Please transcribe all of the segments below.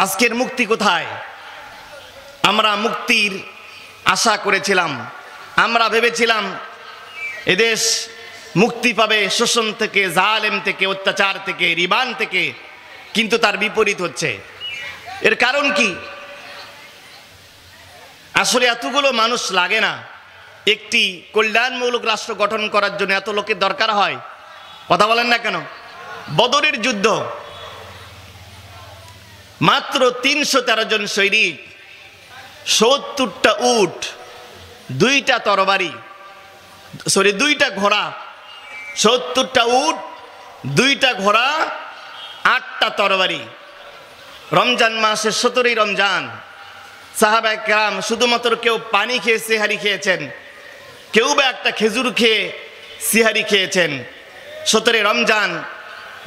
আজকের মুক্তি কোথায়? আমরা মুক্তির আশা করেছিলাম, আমরা ভেবেছিলাম এদেশ মুক্তি পাবে শোষণ থেকে, জালেম থেকে, অত্যাচার থেকে, রিবান থেকে, কিন্তু তার বিপরীত হচ্ছে। এর কারণ কি? আসলে এতগুলো মানুষ লাগে না। একটি কল্যাণমূলক রাষ্ট্র গঠন করার জন্য এত লোকের দরকার হয়? কথা বলেন না কেন? বদরের যুদ্ধ, মাত্র ৩১৩ জন সৈনিক, ৭০টা উট, 2টা তরবারি, সরি 2টা ঘোড়া, ৭০টা উট, 2টা ঘোড়া, 8টা তরবারি। রমজান মাসের 17ই রমজান, সাহাবায়ে কেরাম শুধুমাত্র কেউ পানি খেয়ে সিহারি খেয়েছেন, কেউ বা একটা খেজুর খেয়ে সিহারি খেয়েছেন। 17ই রমজান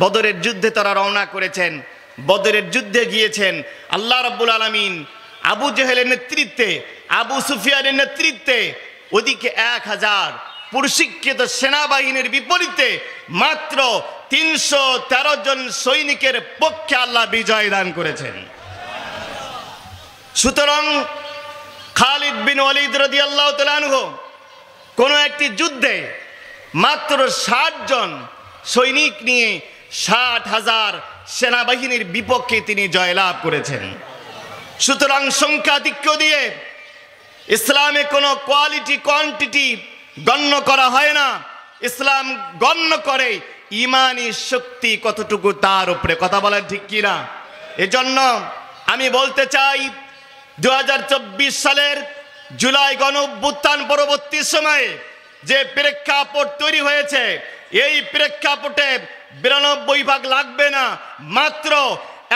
বদরের যুদ্ধে তারা রওনা করেছেন, বদরের যুদ্ধে গিয়েছেন। আল্লাহ রাব্বুল আলামিন আবু জেহেলের নেতৃত্বে, আবু সুফিয়ানের নেতৃত্বে ওদিকে 1000 প্রশিক্ষিত সেনাবাহিনীর বিপরীতে মাত্র 313 জন সৈনিকের পক্ষে আল্লাহ বিজয় দান করেছেন। সুতরাং খালিদ বিন ওয়ালিদ রাদিয়াল্লাহু তাআলা আনহু কোন একটি যুদ্ধে মাত্র 60 জন সৈনিক নিয়ে 60,000 সেনাবাহিনীর বিপক্ষে তিনি জয়লাভ করেছেন। সুতরাং সংখ্যাধিক্য দিয়ে ইসলামে কোনো কোয়ালিটি কোয়ান্টিটি গণ্য করা হয় না। ইসলাম গণ্য করে ইমানি শক্তি কতটুকু, তার উপরে। কথা বলেন ঠিক কিনা? এজন্য আমি বলতে চাই 2024 সালের জুলাই গণ অভ্যুত্থান পরবর্তী সময়ে যে প্রেক্ষাপট তৈরি হয়েছে, এই প্রেক্ষাপটে 92 ভাগ লাগবে না, মাত্র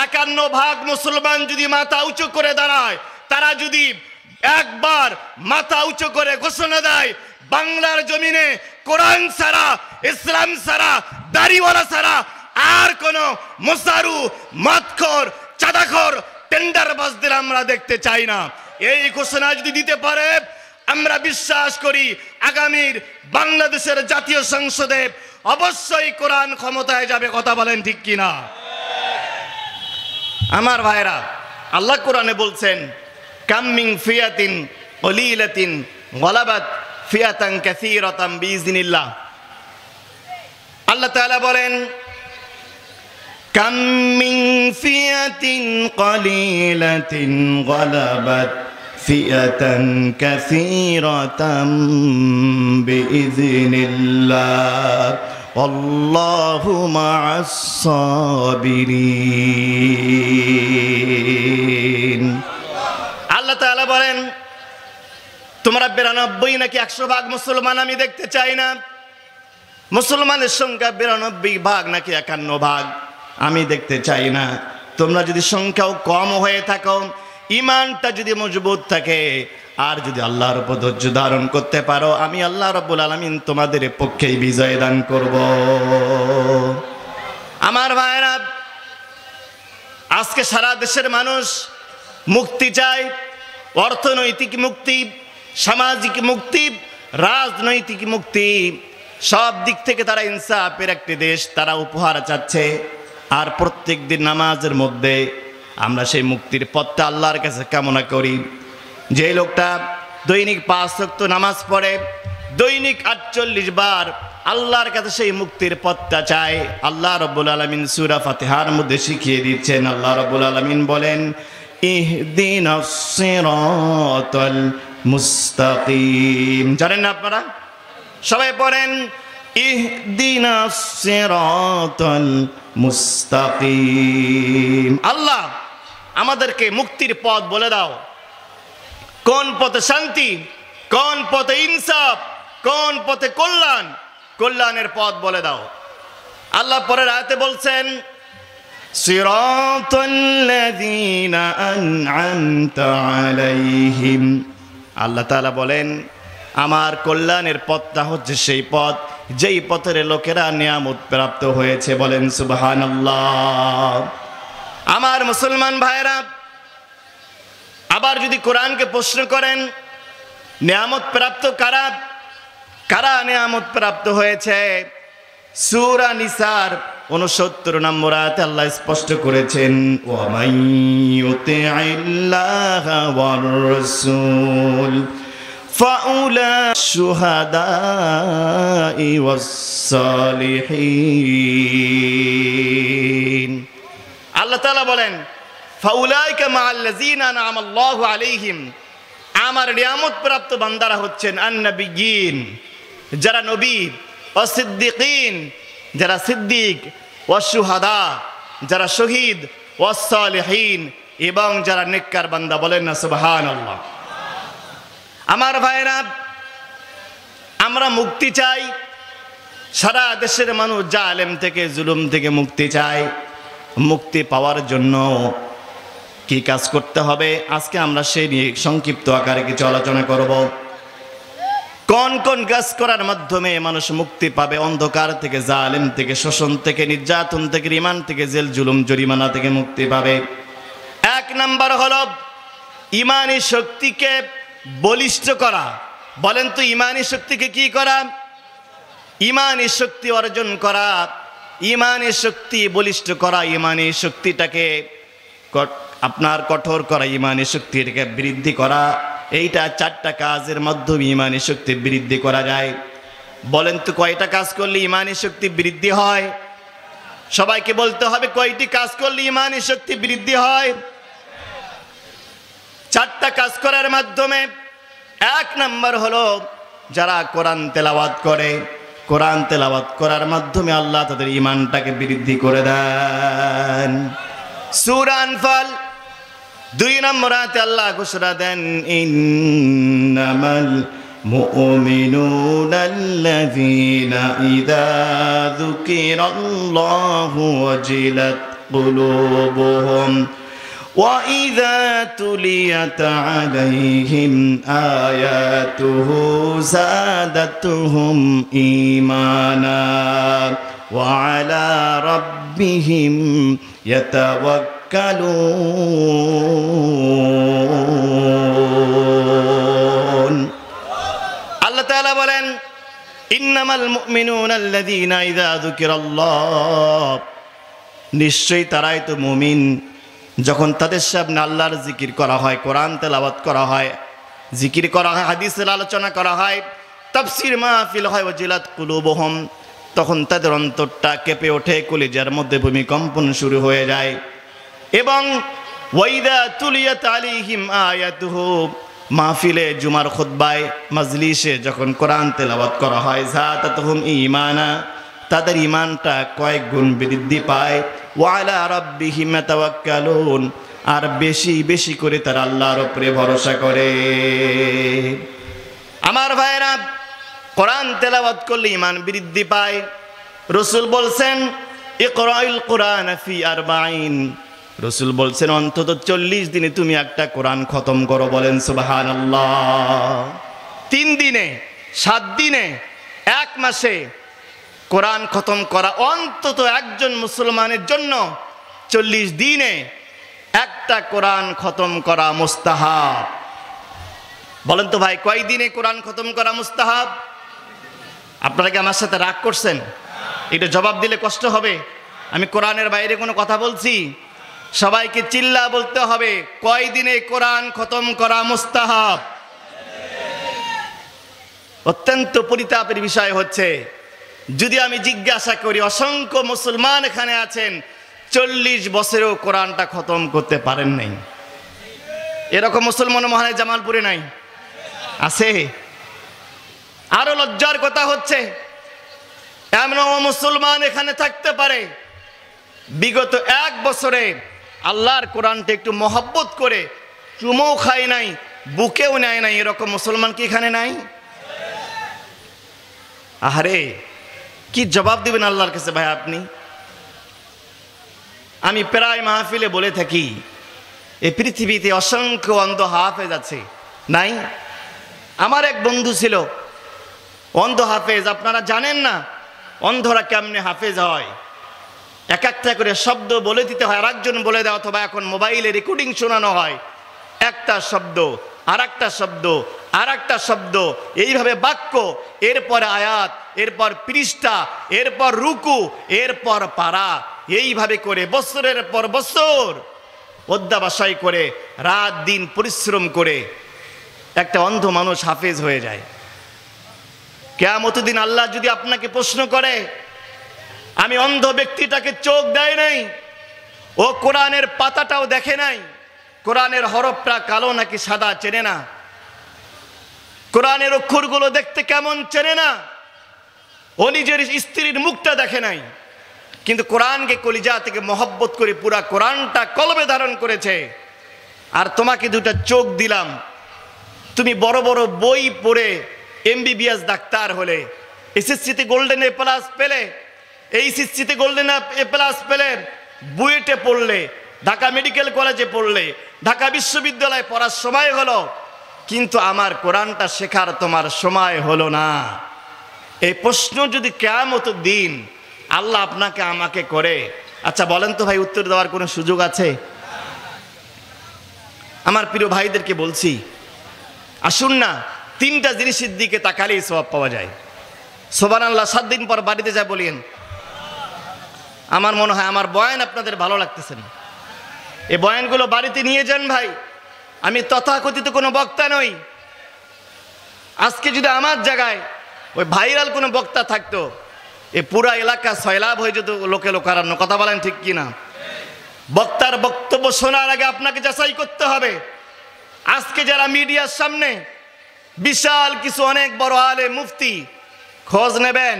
51 ভাগ মুসলমান যদি মাথা উঁচু করে দাঁড়ায়, তারা যদি একবার মাথা উঁচু করে ঘোষণা দেয় বাংলার জমিনে কোরআন ছাড়া, ইসলাম ছাড়া, দাড়িওয়ালা ছাড়া আর কোন মোসারু, মদখোর, চাঁদাখোর, টেন্ডারবাজদের আমরা দেখতে চাই না, এই ঘোষণা যদি দিতে পারে, আমরা বিশ্বাস করি আগামীর বাংলাদেশের জাতীয় সংসদে অবশ্যই কোরআন ক্ষমতায় যাবে। কথা বলেন ঠিক কিনা? আমার ভাইরা, আল্লাহ কোরআনে বলছেন কাম মিন ফিয়াতিন কলিলাতিন গালাবাত ফিয়াতান কাসীরাতান বিইজনিল্লাহ। আল্লাহ তাআলা বলেন কাম মিন ফিয়াতিন কলিলাতিন গালাবাত ফিয়াতান কাসীরাতান বিইজনিল্লাহ আল্লাহু মা'আস সাবিরিন। আল্লাহ তাআলা বলেন তোমরা 92 নাকি 100 ভাগ মুসলমান আমি দেখতে চাই না। মুসলমানের সংখ্যা 92 ভাগ নাকি 51 ভাগ আমি দেখতে চাই না। তোমরা যদি সংখ্যাও কম হয়ে থাকো, ইমানটা যদি মজবুত থাকে, আর যদি আল্লাহর উপর ধৈর্য ধারণ করতে পারো, আমি আল্লাহ রাব্বুল আলামিন তোমাদের পক্ষেই বিজয় দান করব। আমার ভাইরা, আজকে সারা দেশের মানুষ মুক্তি চায়, অর্থনৈতিক মুক্তি, সামাজিক মুক্তি, রাজনৈতিক মুক্তি, সব দিক থেকে তারা ইনসাফের একটি দেশ তারা উপহার চাচ্ছে। আর প্রত্যেক দিন নামাজের মধ্যে আমরা সেই মুক্তির পথটা আল্লাহর কাছে কামনা করি। যে লোকটা দৈনিক 5 ওয়াক্ত নামাজ পড়ে, দৈনিক 48 বার আল্লাহর কাছে সেই মুক্তির পথটা চায়, আল্লাহ রাব্বুল আলামিন সূরা ফাতিহার মধ্যে শিখিয়ে দিচ্ছেন। আল্লাহ রাব্বুল আলামিন বলেন ইহদিনাস সিরাতাল মুস্তাকিম। জানেন না আপনারা? সবাই পড়েন ইহদিনাস সিরাতাল মুস্তাকিম। আল্লাহ আমাদেরকে মুক্তির পথ বলে দাও। কোন পথে শান্তি, কোন পথে ইনসাফ, কোন পথে কল্যাণ, কল্যাণের পথ বলে দাও। আল্লাহ পরের আয়াতে বলছেন সিরাতাল্লাযীনা আন'আমতা আলাইহিম। আল্লাহ তাআলা বলেন আমার কল্যাণের পথটা হচ্ছে সেই পথ যেই পথের লোকেরা নিয়ামত প্রাপ্ত হয়েছে। বলেন সুবহানাল্লাহ। আমার মুসলমান ভাইরা, আবার যদি কোরআনকে প্রশ্ন করেন নিয়ামত প্রাপ্ত কারা, কারা নিয়ামত প্রাপ্ত হয়েছে, সূরা নিসার 69 নম্বর আয়াতে আল্লাহ স্পষ্ট করেছেন, ওয়া মান ইউতিইল্লাহা ওয়ার রাসূল ফাউলাইকা শুহাদাই ওয়াস সালিহিন। আল্লাহ তাআলা বলেন, ফাউলাইকা মাআল্লাযীনা আনআমা আল্লাহু আলাইহিম, আমার নিয়ামত প্রাপ্ত বান্দারা হচ্ছেন আন-নবিয়্যিন, যারা নবী, ওয়াস-সিদ্দীকিন, যারা সিদ্দিক, ওয়াস-শুহাদা, যারা শহীদ, ওয়াস-সালিহিন, এবং যারা নেককার বান্দা। বলেন না সুবহানাল্লাহ। আমার ভাইরা, আমরা মুক্তি চাই। সারা দেশের মানুষ জালেম থেকে, জুলুম থেকে মুক্তি চায়। মুক্তি পাওয়ার জন্য কি কাজ করতে হবে, আজকে আমরা সেই নিয়ে সংক্ষিপ্ত আকারে কিছু আলোচনা করব। কোন কোন কাজ করার মাধ্যমে মানুষ মুক্তি পাবে অন্ধকার থেকে, জালেম থেকে, শোষণ থেকে, নির্যাতন থেকে, রিমান্ড থেকে, জেল জুলুম জরিমানা থেকে মুক্তি পাবে। 1 নাম্বার হলো ঈমানী শক্তিকে বলিষ্ঠ করা। বলেন তো, ঈমানী শক্তিকে কি করা? ঈমানী শক্তি অর্জন করা, ঈমানী শক্তি বলিষ্ঠ করা, ঈমানী শক্তিটাকে আপনার কঠোর করা, ঈমানী শক্তিটাকে বৃদ্ধি করা। এইটা 4টা কাজের মাধ্যমে ঈমানী শক্তি বৃদ্ধি করা যায়। বলেন তো, কয়টা কাজ করলে ঈমানী শক্তি বৃদ্ধি হয়? সবাইকে বলতে হবে, কয়টি কাজ করলে ঈমানী শক্তি বৃদ্ধি হয়? 4টা কাজ করার মাধ্যমে। 1 নাম্বার হলো যারা কোরআন তেলাওয়াত করে, কোরআন তেলাওয়াত করার মাধ্যমে আল্লাহ তাদের ঈমানটাকে বৃদ্ধি করে দেন। সূরা আনফাল 2 নম্বর আয়াতে আল্লাহ ঘোষণা দেন, ইন্নামাল মুমিনুনাল্লাযীনা ইযা যুকিরাল্লাহু ওয়াজিলাত কুলুবুহুম ওয়া ইযা তুলিয়াত আলাইহিম আয়াতুহু যাদাতুহুম ঈমানা ওয়া আলা রাব্বিহিম ইয়াতাওয়াক্কালুন। আল্লাহ তাআলা বলেন, ইন্নামাল মুমিনুনাল্লাযীনা ইযা যুকিরাল্লাহ, নিশ্চয়ই তারাই তো মুমিন যখন তাদের সামনে আল্লাহর জিকির করা হয়, কোরআন তেলাওয়াত করা হয়, জিকির করা হয়, হাদিসের আলোচনা করা হয়, তাফসীর মাহফিল হয়, ওয়াজিলাত কুলুবুহুম, তখন তাদের অন্তরটা কেঁপে ওঠে, কলিজার মধ্যে ভূমিকম্পন শুরু হয়ে যায়। এবং ওয়াইদা তুলিয়াত আলাইহিম আয়াতুহু, মাহফিলে, জুমার খুতবায়, মাজলিসে যখন কোরআন তেলাওয়াত করা হয়, যাদাতুহুম ঈমানা, তাদের ঈমানটা কয়েক গুণ বৃদ্ধি পায়। ওয়া আলা রাব্বিহিম ইয়াতাওয়াক্কালুন, আর বেশি বেশি করে তারা আল্লাহর উপরে ভরসা করে। আমার ভাইরা, কোরআন তেলাওয়াত করলে ঈমান বৃদ্ধি পায়। রাসূল বলছেন, ইকরাউল কুরআন ফি 40, রাসূল বলছেন অন্তত 40 দিনে তুমি একটা কোরআন খতম করো। বলেন সুবহানাল্লাহ। 3 দিনে, 7 দিনে, 1 মাসে কোরআন খতম করা অন্তত একজন মুসলমানের জন্য 40 দিনে একটা কোরআন খতম করা মুস্তাহাব। বলেন তো ভাই, কয় দিনে কোরআন খতম করা মুস্তাহাব? আপনারা কি আমার সাথে রাগ করছেন? এটা জবাব দিলে কষ্ট হবে। আমি কোরআনের বাইরে কোনো কথা বলছি? সবাইকে চিল্লা বলতে হবে, কয় দিনে কোরআন খতম করা মুস্তাহাব? অত্যন্ত পরিতাপের বিষয় হচ্ছে, যদি আমি জিজ্ঞাসা করি, অসংখ্য মুসলমান এখানে আছেন 40 বছরেও কোরআনটা খতম করতে পারেন নাই। এরকম মুসলমান মহানে জামালপুরে নাই? আছে? আরো লজ্জার কথা হচ্ছে, এমন মুসলমান এখানে থাকতে পারে বিগত 1 বছরে আল্লাহর কোরআনটা একটু মহব্বত করে চুমও খায় নাই, বুকেও নেয় নাই। এরকম মুসলমান কি এখানে নাই? আহারে, কি জবাব দিবেন আল্লাহর কাছে ভাই আপনি? আমি প্রায় মাহফিলে বলে থাকি, এই পৃথিবীতে অসংখ্য অন্ধ হাফেজ আছে, নাই? আমার এক বন্ধু ছিল অন্ধ হাফেজ। আপনারা জানেন না অন্ধরা কেমনে হাফেজ হয়? এক একটা করে শব্দ বলে দিতে হয়, আরেকজন বলে দেয়, অথবা এখন মোবাইলে রেকর্ডিং শোনানো হয়। একটা শব্দ আর একটা শব্দ আর একটা শব্দ, এইভাবে বাক্য, এরপর আয়াত, এরপর পৃষ্ঠা, এরপর রুকু, এরপর পারা, এইভাবে করে বছরের পর বছর অধ্যাবসায় করে রাত দিন পরিশ্রম করে একটা অন্ধ মানুষ হাফেজ হয়ে যায়। কিয়ামতের দিন আল্লাহ যদি আপনাকে প্রশ্ন করে, আমি অন্ধ ব্যক্তিটাকে চোখ দেয় নাই, ও কোরআনের পাতাটাও দেখে নাই, কোরআনের হরফটা কালো নাকি সাদা চেনে না, কোরআনের অক্ষরগুলো দেখতে কেমন চেনে না, ও নিজের স্ত্রীর মুখটা দেখে নাই, কিন্তু কোরআনকে কলিজা থেকে মহব্বত করে পুরা কোরআনটা কলবে ধারণ করেছে। আর তোমাকে দুটা চোখ দিলাম, তুমি বড় বড় বই পড়ে এমবিবিএস ডাক্তার হলে, এসএসসিতে গোল্ডেন এ প্লাস পেলে, এইচএসসিতে গোল্ডেন এ প্লাস পেলে, বুয়েটে পড়লে, ঢাকা মেডিকেল কলেজে পড়লে, ঢাকা বিশ্ববিদ্যালয়ে পড়ার সময় হলো, কিন্তু আমার কোরআনটা শেখার তোমার সময় হলো না। এই প্রশ্ন যদি কিয়ামতের দিন আল্লাহ আপনাকে আমাকে করে, আচ্ছা বলেন তো ভাই, উত্তর দেওয়ার কোনো সুযোগ আছে? আমার প্রিয় ভাইদেরকে বলছি, আসুন না, তিনটা জিনিসের দিকে তাকালেই সওয়াব পাওয়া যায়। সুবহানাল্লাহ, 7 দিন পর বাড়িতে যা বলেন। আমার মনে হয় আমার বয়ান আপনাদের ভালো লাগতেছে না, এই বয়ানগুলো বাড়িতে নিয়ে যান ভাই। আমি তথাকথিত কোনো বক্তা নই। আজকে যদি আমার জায়গায় ওই ভাইরাল কোনো বক্তা থাকতো, এ পুরা এলাকা সয়লাভ হয়ে যেত লোকে লোকারণ্য। কথা বলেন ঠিক কিনা? বক্তার বক্তব্য শোনার আগে আপনাকে যাচাই করতে হবে। আজকে যারা মিডিয়ার সামনে বিশাল কিছু অনেক বড় আলেম মুফতি, খোঁজ নেবেন।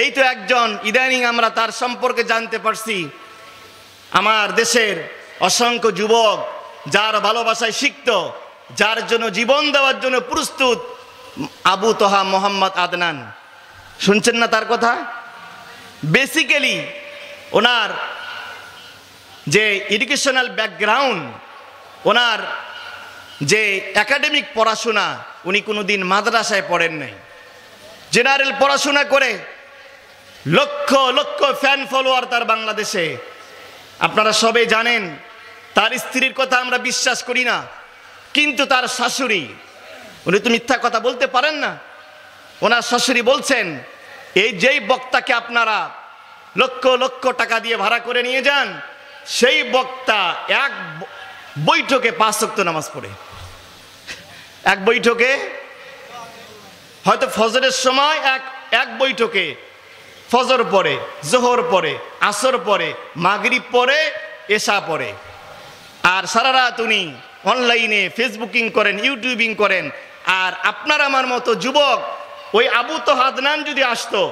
এই তো একজন ইদানিং আমরা তার সম্পর্কে জানতে পারছি, আমার দেশের অসংখ্য যুবক যার ভালোবাসায় শিখত, যার জন্য জীবন দেওয়ার জন্য প্রস্তুত, আবু তোহা মোহাম্মদ আদনান। শুনছেন না তার কথা? বেসিক্যালি ওনার যে এডুকেশনাল ব্যাকগ্রাউন্ড, ওনার যে একাডেমিক পড়াশোনা, উনি কোনোদিন মাদ্রাসায় পড়েন নাই। জেনারেল পড়াশোনা করে লক্ষ লক্ষ ফ্যান ফলোয়ার তার বাংলাদেশে। আপনারা সবাই জানেন তার স্ত্রীর কথা আমরা বিশ্বাস করি না, কিন্তু তার শাশুড়ি, উনি তো মিথ্যা কথা বলতে পারেন না, ওনার শাশুড়ি বলছেন, এই যেই বক্তাকে আপনারা লক্ষ লক্ষ টাকা দিয়ে ভাড়া করে নিয়ে যান, সেই বক্তা এক বৈঠকে 5 ওয়াক্ত নামাজ পড়ে। এক বৈঠকে, হয়তো ফজরের সময় এক বৈঠকে ফজর পড়ে, জোহর পড়ে, আসর পড়ে, মাগরিব পড়ে, এশা পড়ে। আর সারা রাত উনি অনলাইনে ফেসবুকিং করেন, ইউটিউবিং করেন। আর আপনার আমার মতো যুবক, ওই আবু তোহা আদনান যদি আসতো,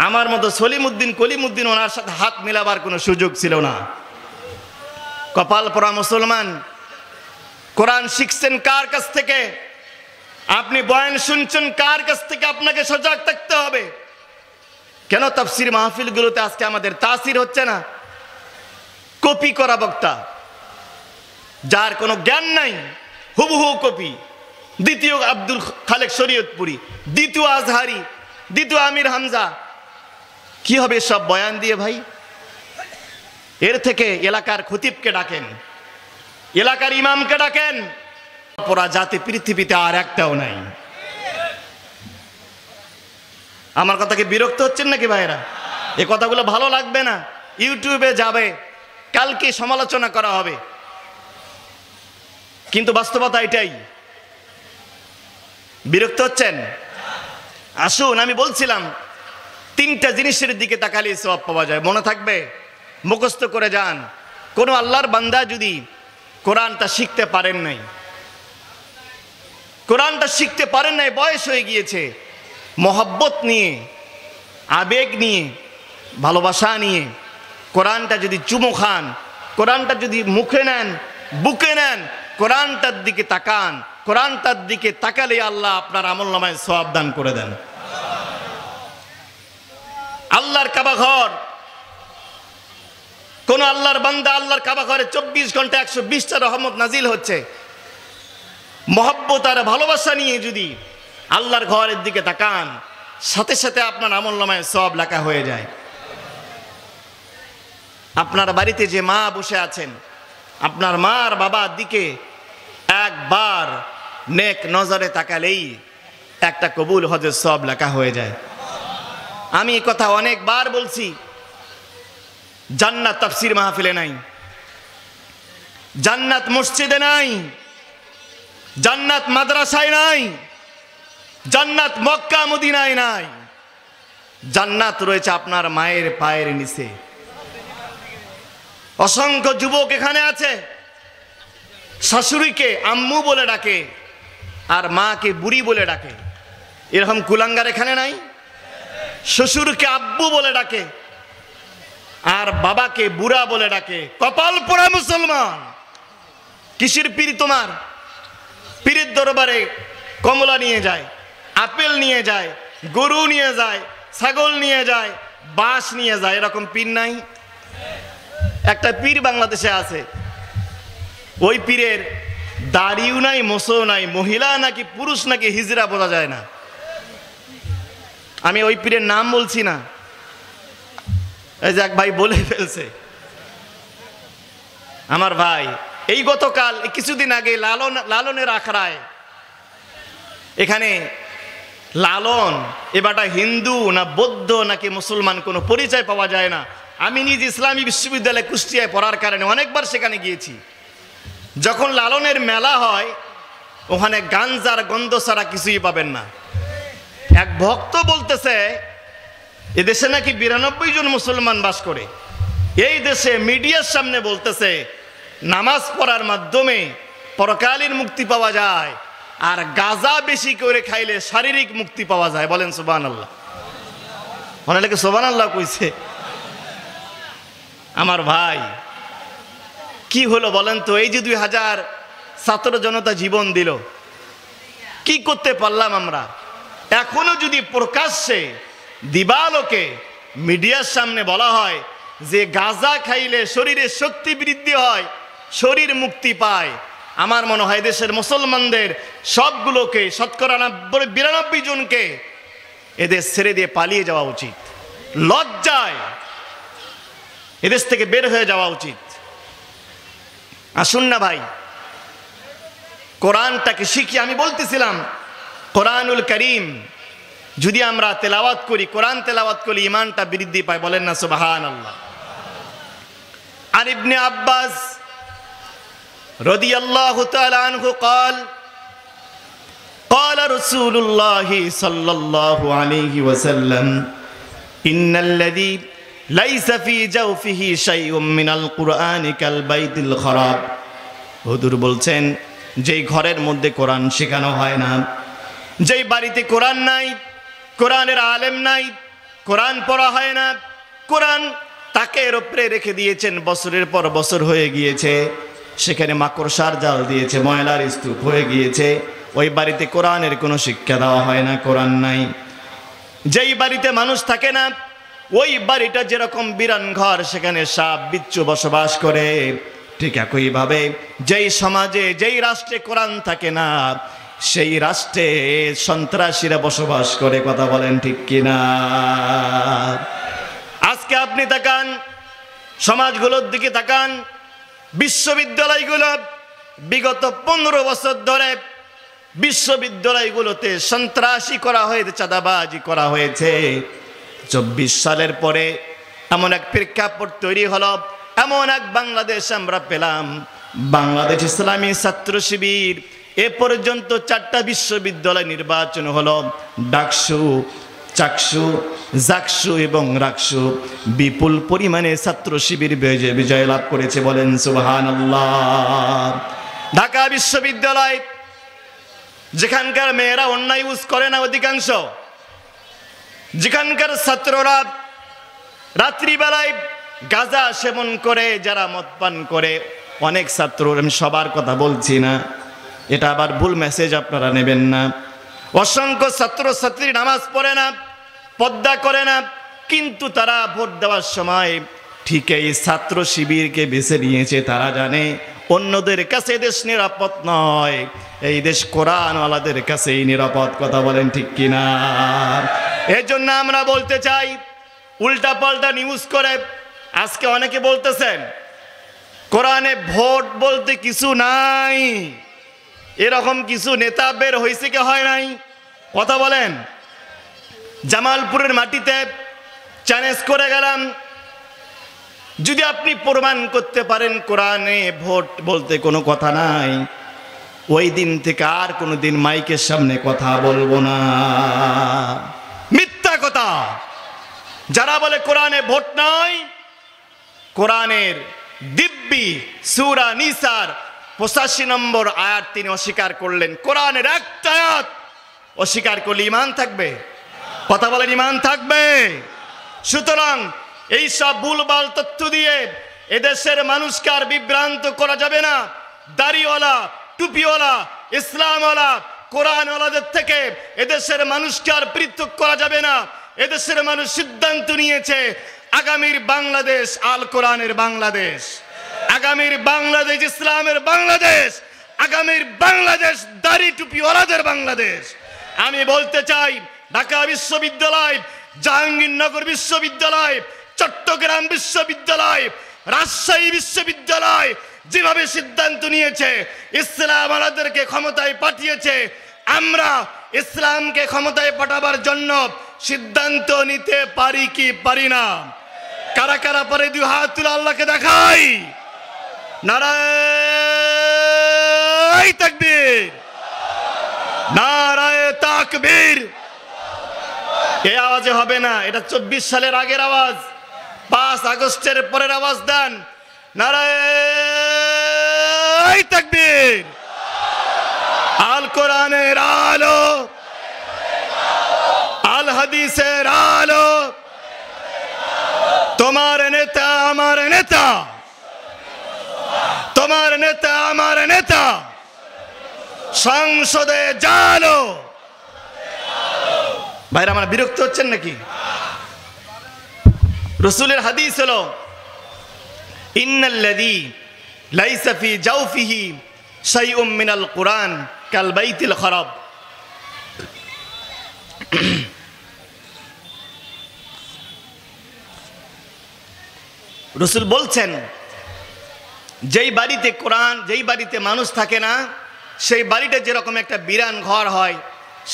আমার মতো সলিমুদ্দিন কলিমুদ্দিন, ওনার সাথে হাত মেলাবার কোনো সুযোগ ছিল না। কপাল পরা মুসলমান। কোরআন শিখছেন কার কাছ থেকে? আপনি বয়ান শুনছেন কার কাছ থেকে? আপনাকে সজাগ থাকতে হবে। কেন তাফসীর মাহফিলগুলোতে আজকে আমাদের তাসির হচ্ছে না? কপি করা বক্তা, যার কোনো জ্ঞান নাই, হুবহু কপি। দ্বিতীয় আব্দুল খালেক শরীয়তপুরি, দ্বিতীয় আজহারি, দ্বিতীয় আমির হামজা। কি হবে সব বয়ান দিয়ে ভাই? এর থেকে এলাকার খতিবকে ডাকেন, এলাকার ইমামকে ডাকেন। পড়া জাতি পৃথিবীতে আর একটাও নাই। আমার কথাকে বিরক্ত হচ্ছেন নাকি ভাইরা? এ কথাগুলো ভালো লাগবে না, ইউটিউবে যাবে, কালকে সমালোচনা করা হবে, কিন্তু বাস্তবতা এটাই। বিরক্ত হচ্ছেন? আসুন, আমি বলছিলাম তিনটা জিনিসের দিকে তাকালে সওয়াব পাওয়া যায়। মনে থাকবে, মুখস্থ করে যান। কোনো আল্লাহর বান্দা যদি কোরআনটা শিখতে পারেন নাই, কোরআনটা শিখতে পারেন নাই, বয়স হয়ে গিয়েছে, মহব্বত নিয়ে, আবেগ নিয়ে, ভালোবাসা নিয়ে কোরআনটা যদি চুমু খান, কোরআনটা যদি মুখে নেন, বুকে নেন, কোরআনটার দিকে তাকান, কোরআনটার দিকে তাকালে আল্লাহ আপনার আমলনামায় সওয়াব দান করে দেন। আল্লাহর কাবা ঘর, কোন আল্লাহর বান্দা আল্লাহর কাবা ঘরে 24 ঘন্টা 120টা রহমত নাজিল হচ্ছে। মহব্বত আর ভালোবাসা নিয়ে যদি আল্লাহর ঘরের দিকে তাকান, সাথে সাথে আপনার আমলনামায় সওয়াব লেখা হয়ে যায়। আপনার বাড়িতে যে মা বসে আছেন, আপনার মা আর বাবার দিকে একবার নেক নজরে তাকালেই একটা কবুল হজের সওয়াব লেখা হয়ে যায়। আমি এই কথা অনেকবার বলছি, জান্নাত তাফসীর মাহফিলে নাই, জান্নাত মসজিদে নাই, জান্নাত মাদ্রাসায় নাই, জান্নাত মক্কা মদিনায় নাই, জান্নাত রয়েছে আপনার মায়ের পায়ের নিচে। অসংখ্য যুবক এখানে আছে, শাশুড়িকে আম্মু বলে ডাকে আর মাকে বুড়ি বলে ডাকে। এরকম কুলাঙ্গার এখানে নাই? শ্বশুরকে আব্বু বলে ডাকে আর বাবাকে বুড়া বলে ডাকে। কপাল পোড়া মুসলমান। কিসের পীর তোমার? পীরের দরবারে কমলা নিয়ে যায়, আপেল নিয়ে যায়, গরু নিয়ে যায়, ছাগল নিয়ে যায়, বাঁশ নিয়ে যায়। এরকম পীর নাই? একটা পীর বাংলাদেশে আছে, ওই পীরের দাড়িও নাই, মোছও নাই, মহিলা নাকি পুরুষ নাকি হিজড়া বোঝা যায় না। আমি ওই পীরের নাম বলছি না, এই যে এক ভাই বলে ফেলছে আমার ভাই। এই গতকাল কিছুদিন আগে লালনের আখড়ায়, এখানে লালন এবারটা হিন্দু না বৌদ্ধ নাকি মুসলমান কোনো পরিচয় পাওয়া যায় না। আমি নিজ ইসলামী বিশ্ববিদ্যালয়ে কুষ্টিয়ায় পড়ার কারণে অনেকবার সেখানে গিয়েছি। যখন লালনের মেলা হয় ওখানে গাঞ্জার গন্ধ ছাড়া কিছুই পাবেন না। এক ভক্ত বলতেছে এদেশে নাকি 92 জন মুসলমান বাস করে। এই দেশে মিডিয়ার সামনে বলতেছে নামাজ পড়ার মাধ্যমে পরকালীন মুক্তি পাওয়া যায়, আর গাঁজা বেশি করে খাইলে শারীরিক মুক্তি পাওয়া যায়। বলেন সুবহানাল্লাহ। অনেকে সুবহানাল্লাহ কইছে। আমার ভাই কি হলো বলেন তো? এই যে 2000 ছাত্র জনতা জীবন দিল, কি করতে পারলাম আমরা? এখনো যদি প্রকাশ্যে দিবালোকে মিডিয়ার সামনে বলা হয় যে গাঁজা খাইলে শরীরে শক্তি বৃদ্ধি হয়, শরীর মুক্তি পায়, আমার মনে হয় দেশের মুসলমানদের সবগুলোকে, শতকরা 92 জনকে এদেশ ছেড়ে দিয়ে পালিয়ে যাওয়া উচিত। লজ্জায় এদেশ থেকে বের হয়ে যাওয়া উচিত। আসুন না ভাই, কোরআনটাকে শিখি। আমি বলতেছিলাম কোরআনুল করিম যদি আমরা তেলাওয়াত করি, কোরআন তেলাওয়াত করি, ঈমানটা বৃদ্ধি পায়। বলেন না সুবহানাল্লাহ। আর ইবনে আব্বাস রাদিয়াল্লাহু তাআলা আনহু قال قال رسول الله صلى الله عليه وسلم إن الذي ليس في جوفه شيء من القرآن كالبيت الخراب। হুজুর বলছেন যেই ঘরের মধ্যে কোরআন শেখানো হয় না, যেই বাড়িতে কোরআন নাই, কোরআনের আলেম নাই, কোরআন পড়া হয় না, কোরআন তাকে উপরে রেখে দিয়েছেন, বছরের পর বছর হয়ে গিয়েছে, সেখানে মাকড়সার জাল দিয়েছে, ময়লার স্তূপ হয়ে গিয়েছে, ওই বাড়িতে কোরআনের কোনো শিক্ষা দেওয়া হয় না, কোরআন নাই। যেই বাড়িতে মানুষ থাকে না, ওই বাড়িটা যেরকম বিরান ঘর, সেখানে সাপ বিচ্ছু বসবাস করে, ঠিক একইভাবে যেই সমাজে, যেই রাষ্ট্রে কোরআন থাকে না, সেই রাষ্ট্রে সন্ত্রাসীরা বসবাস করে। কথা বলেন ঠিক কিনা? আজকে আপনি তাকান, সমাজগুলোর দিকে তাকান, বিশ্ববিদ্যালয়গুলো বিগত 15 বছর ধরে বিশ্ববিদ্যালয়গুলোতে সন্ত্রাসী করা হয়েছে, চাঁদাবাজি করা হয়েছে। 24 সালের পরে এমন এক প্রেক্ষাপট তৈরি হলো, এমন এক বাংলাদেশ আমরা পেলাম, বাংলাদেশ ইসলামী ছাত্র শিবির। এ পর্যন্ত 4টা বিশ্ববিদ্যালয় নির্বাচন হলো, ডাকসু, চাকসু, জাকসু এবং রাকসু। বিপুল পরিমাণে ছাত্র শিবির বিজয় লাভ করেছে। বলেন সুবহানাল্লাহ। ঢাকা বিশ্ববিদ্যালয়, যেখানকার মেয়েরা অন্যায় ইউজ করে না অধিকাংশ, যেখানকার ছাত্ররা রাত্রিবেলায় গাঁজা সেবন করে, যারা মদ পান করে, অনেক ছাত্র, আমি সবার কথা বলছি না, এটা আবার ভুল মেসেজ আপনারা নেবেন না। অসংখ্য ছাত্র ছাত্রী নামাজ পড়ে না, পর্দা করে না, কিন্তু তারা ভোট দেওয়ার সময় ঠিক এই ছাত্র শিবিরকে বেছে নিয়েছে। তারা জানে অন্যদের কাছে দেশ নিরাপদ নয়, এই দেশ কোরআনওয়ালাদের কাছেই নিরাপদ। কথা বলেন ঠিক কিনা? এর জন্য আমরা বলতে চাই, উল্টা পাল্টা নিউজ করে আজকে অনেকে বলতেছেন কোরআনে ভোট বলতে কিছু নাই, এরকম কিছু নেতা বের হয়েছে কি হয় নাই? কথা বলেন। জামালপুরের মাটিতে চ্যালেঞ্জ করে গেলাম, যদি আপনি প্রমাণ করতে পারেন কোরআনে ভোট বলতে কোনো কথা নাই, ওই দিন থেকে আর কোনো দিন মাইকের সামনে কথা বলবো না। মিথ্যা কথা। যারা বলে কোরআনে ভোট নাই, কোরআনের দিব্যি সূরা নিসার 85 নম্বর আয়াত তিনি অস্বীকার করলেন। কোরআনের একটা আয়াত অস্বীকার করলে ঈমান থাকবে? কথা বলেন, ঈমান থাকবে? সুতরাং এই সব ভুলভাল তথ্য দিয়ে এদেশের মানুষকে আর বিভ্রান্ত করা যাবে না। দাড়িওয়ালা, টুপিওয়ালা, ইসলামওয়ালা, কোরআনওয়ালাদের থেকে এদেশের মানুষকে আর পৃথক করা যাবে না। এদেশের মানুষ সিদ্ধান্ত নিয়েছে, আগামীর বাংলাদেশ আল কোরআনের বাংলাদেশ, আগামীর বাংলাদেশ ইসলামের বাংলাদেশ, আগামীর বাংলাদেশ দাড়ি টুপিওয়ালাদের বাংলাদেশ। আমি বলতে চাই, ঢাকা বিশ্ববিদ্যালয়, জাহাঙ্গীরনগর বিশ্ববিদ্যালয়, চট্টগ্রাম বিশ্ববিদ্যালয়, রাজশাহী বিশ্ববিদ্যালয় যেভাবে সিদ্ধান্ত নিয়েছে, ইসলাম আলাদেরকে ক্ষমতায় পাঠিয়েছে, আমরা ইসলামকে ক্ষমতায় পাঠাবার জন্য সিদ্ধান্ত নিতে পারি কি পারি না? কারা কারা পরে দুই হাত তুলে আল্লাহকে দেখাই। নারায়ে তাকবীর, নারায়ে তাকবীর। এই আওয়াজে হবে না, এটা 24 সালের আগের আওয়াজ। 5 আগস্টের পরের আওয়াজ দেন, নারায়ে তাকবীর। আল কোরআনের আলো, আল হাদিসের আলো, তোমার নেতা আমার নেতা, তোমার নেতা আমার নেতা, সংসদে জালো। ভাইরা আমার বিরক্ত হচ্ছেন নাকি? রাসূলের হাদিস হলো, ইন্নাল্লাযী লাইসা ফি জাওফিহি শাইউম মিনাল কুরআন কাল বাইতিল খারাব। রাসূল বলছেন, যেই বাড়িতে কোরআন, যেই বাড়িতে মানুষ থাকে না, সেই বাড়িটা যেরকম একটা বিরান ঘর হয়,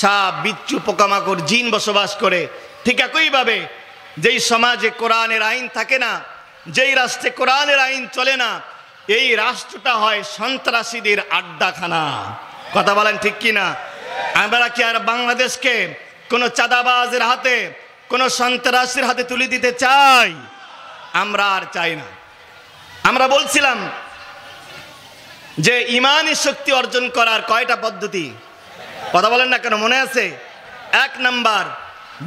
সাপ বিচ্ছু পোকামাকড় জিন বসবাস করে, ঠিক একইভাবে যেই সমাজে কোরআনের আইন থাকে না, যেই রাষ্ট্রে কোরআনের আইন চলে না, এই রাষ্ট্রটা হয় সন্ত্রাসীদের আড্ডাখানা। কথা বলেন ঠিক কি না? আমরা কি আর বাংলাদেশকে কোনো চাঁদাবাজের হাতে, কোনো সন্ত্রাসীর হাতে তুলে দিতে চাই? আমরা আর চাই না। আমরা বলছিলাম যে ইমানি শক্তি অর্জন করার কয়টা পদ্ধতি? কথা বলেন না কেন? মনে আছে? 1 নাম্বার,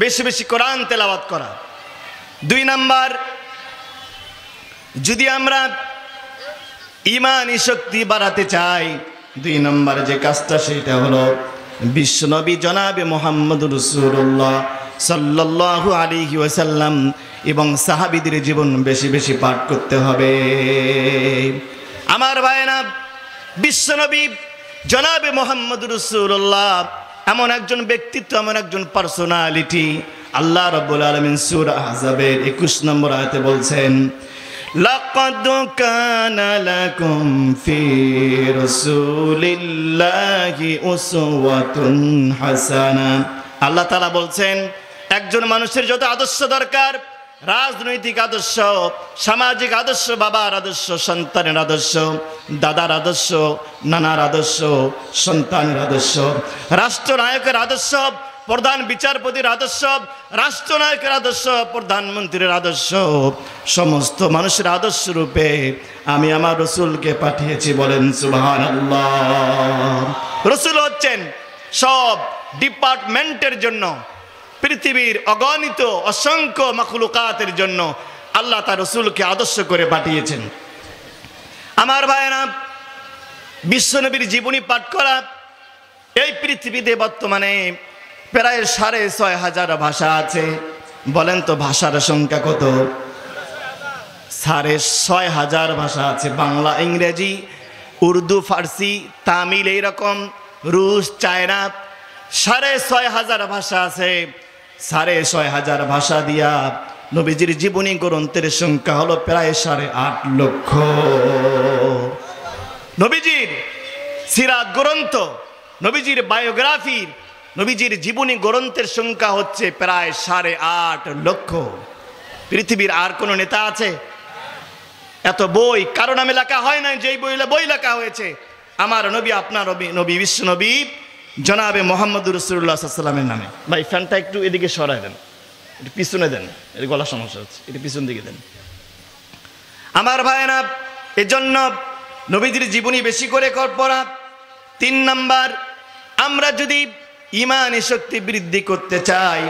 বেশি বেশি কোরআন তেলাওয়াত করা। 2 নাম্বার, যদি আমরা ইমানি শক্তি বাড়াতে চাই, 2 নাম্বার যে কাজটা, সেটা হলো বিশ্বনবী জনাবে মুহাম্মদ রাসূলুল্লাহ সাল্লাল্লাহু আলাইহি ওয়াসাল্লাম এবং সাহাবীদের জীবন বেশি বেশি পাঠ করতে হবে। আমার ভাইরা, বিশ্বনবী জনাবে মুহাম্মদ রাসূলুল্লাহ এমন একজন ব্যক্তিত্ব, এমন একজন পার্সোনালিটি। আল্লাহ রাব্বুল আলামিন সূরা আহজাবের 21 নম্বর আয়াতে বলছেন, লাকাদ কানা লাকুম ফি রাসূলিল্লাহি উসওয়াতুন হাসানা। আল্লাহ তাআলা বলছেন, একজন মানুষের যত আদর্শ দরকার, রাজনৈতিক আদর্শ, সামাজিক আদর্শ, বাবার আদর্শ, সন্তানের আদর্শ, দাদার আদর্শ, নানার আদর্শ, সন্তানের আদর্শ, রাষ্ট্রনায়কের আদর্শ, প্রধান বিচারপতির আদর্শ, রাষ্ট্রনায়কের আদর্শ, প্রধানমন্ত্রীর আদর্শ, সমস্ত মানুষের আদর্শ রূপে আমি আমার রসুলকে পাঠিয়েছি। বলেন সুবহানাল্লাহ। রসুল হচ্ছেন সব ডিপার্টমেন্টের জন্য, পৃথিবীর অগণিত অসংখ্য মাখলুকাতের জন্য আল্লাহ তার রসুলকে আদর্শ করে পাঠিয়েছেন। আমার ভাইয়েরা, বিশ্বনবীর জীবনী পাঠ করা, এই পৃথিবীতে বর্তমানে প্রায় 6,500 ভাষা আছে। বলেন তো ভাষার সংখ্যা কত? 6,500 ভাষা আছে। বাংলা, ইংরেজি, উর্দু, ফার্সি, তামিল, এইরকম, রুশ, চায়না, 6,500 ভাষা আছে। 6,500 ভাষা দিয়া নবীজির জীবনী গ্রন্থের সংখ্যা হলো প্রায় 8.5 লক্ষ। নবীজির সিরাত গ্রন্থ, নবীজির বায়োগ্রাফির, নবীজির জীবনী গ্রন্থের সংখ্যা হচ্ছে প্রায় 8.5 লক্ষ। পৃথিবীর আর কোন নেতা আছে এত বই? কারো নামে লেখা হয় না, যেই বই লেখা হয়েছে আমার নবী, আপনার নবী, বিশ্ব নবী জনাবে মোহাম্মদ রাসূলুল্লাহ সাল্লাল্লাহু আলাইহি ওয়াসাল্লামের নামে। ভাই ফ্যানটা একটু এদিকে সরাই দেন, একটু পিছনে দেন, এর গলা সমস্যা হচ্ছে, একটু পিছন দিকে দেন আমার ভাইরা। এজন্য নবীজির জীবনী বেশি করে পড়া। 3 নাম্বার, আমরা যদি ইমানের শক্তি বৃদ্ধি করতে চাই,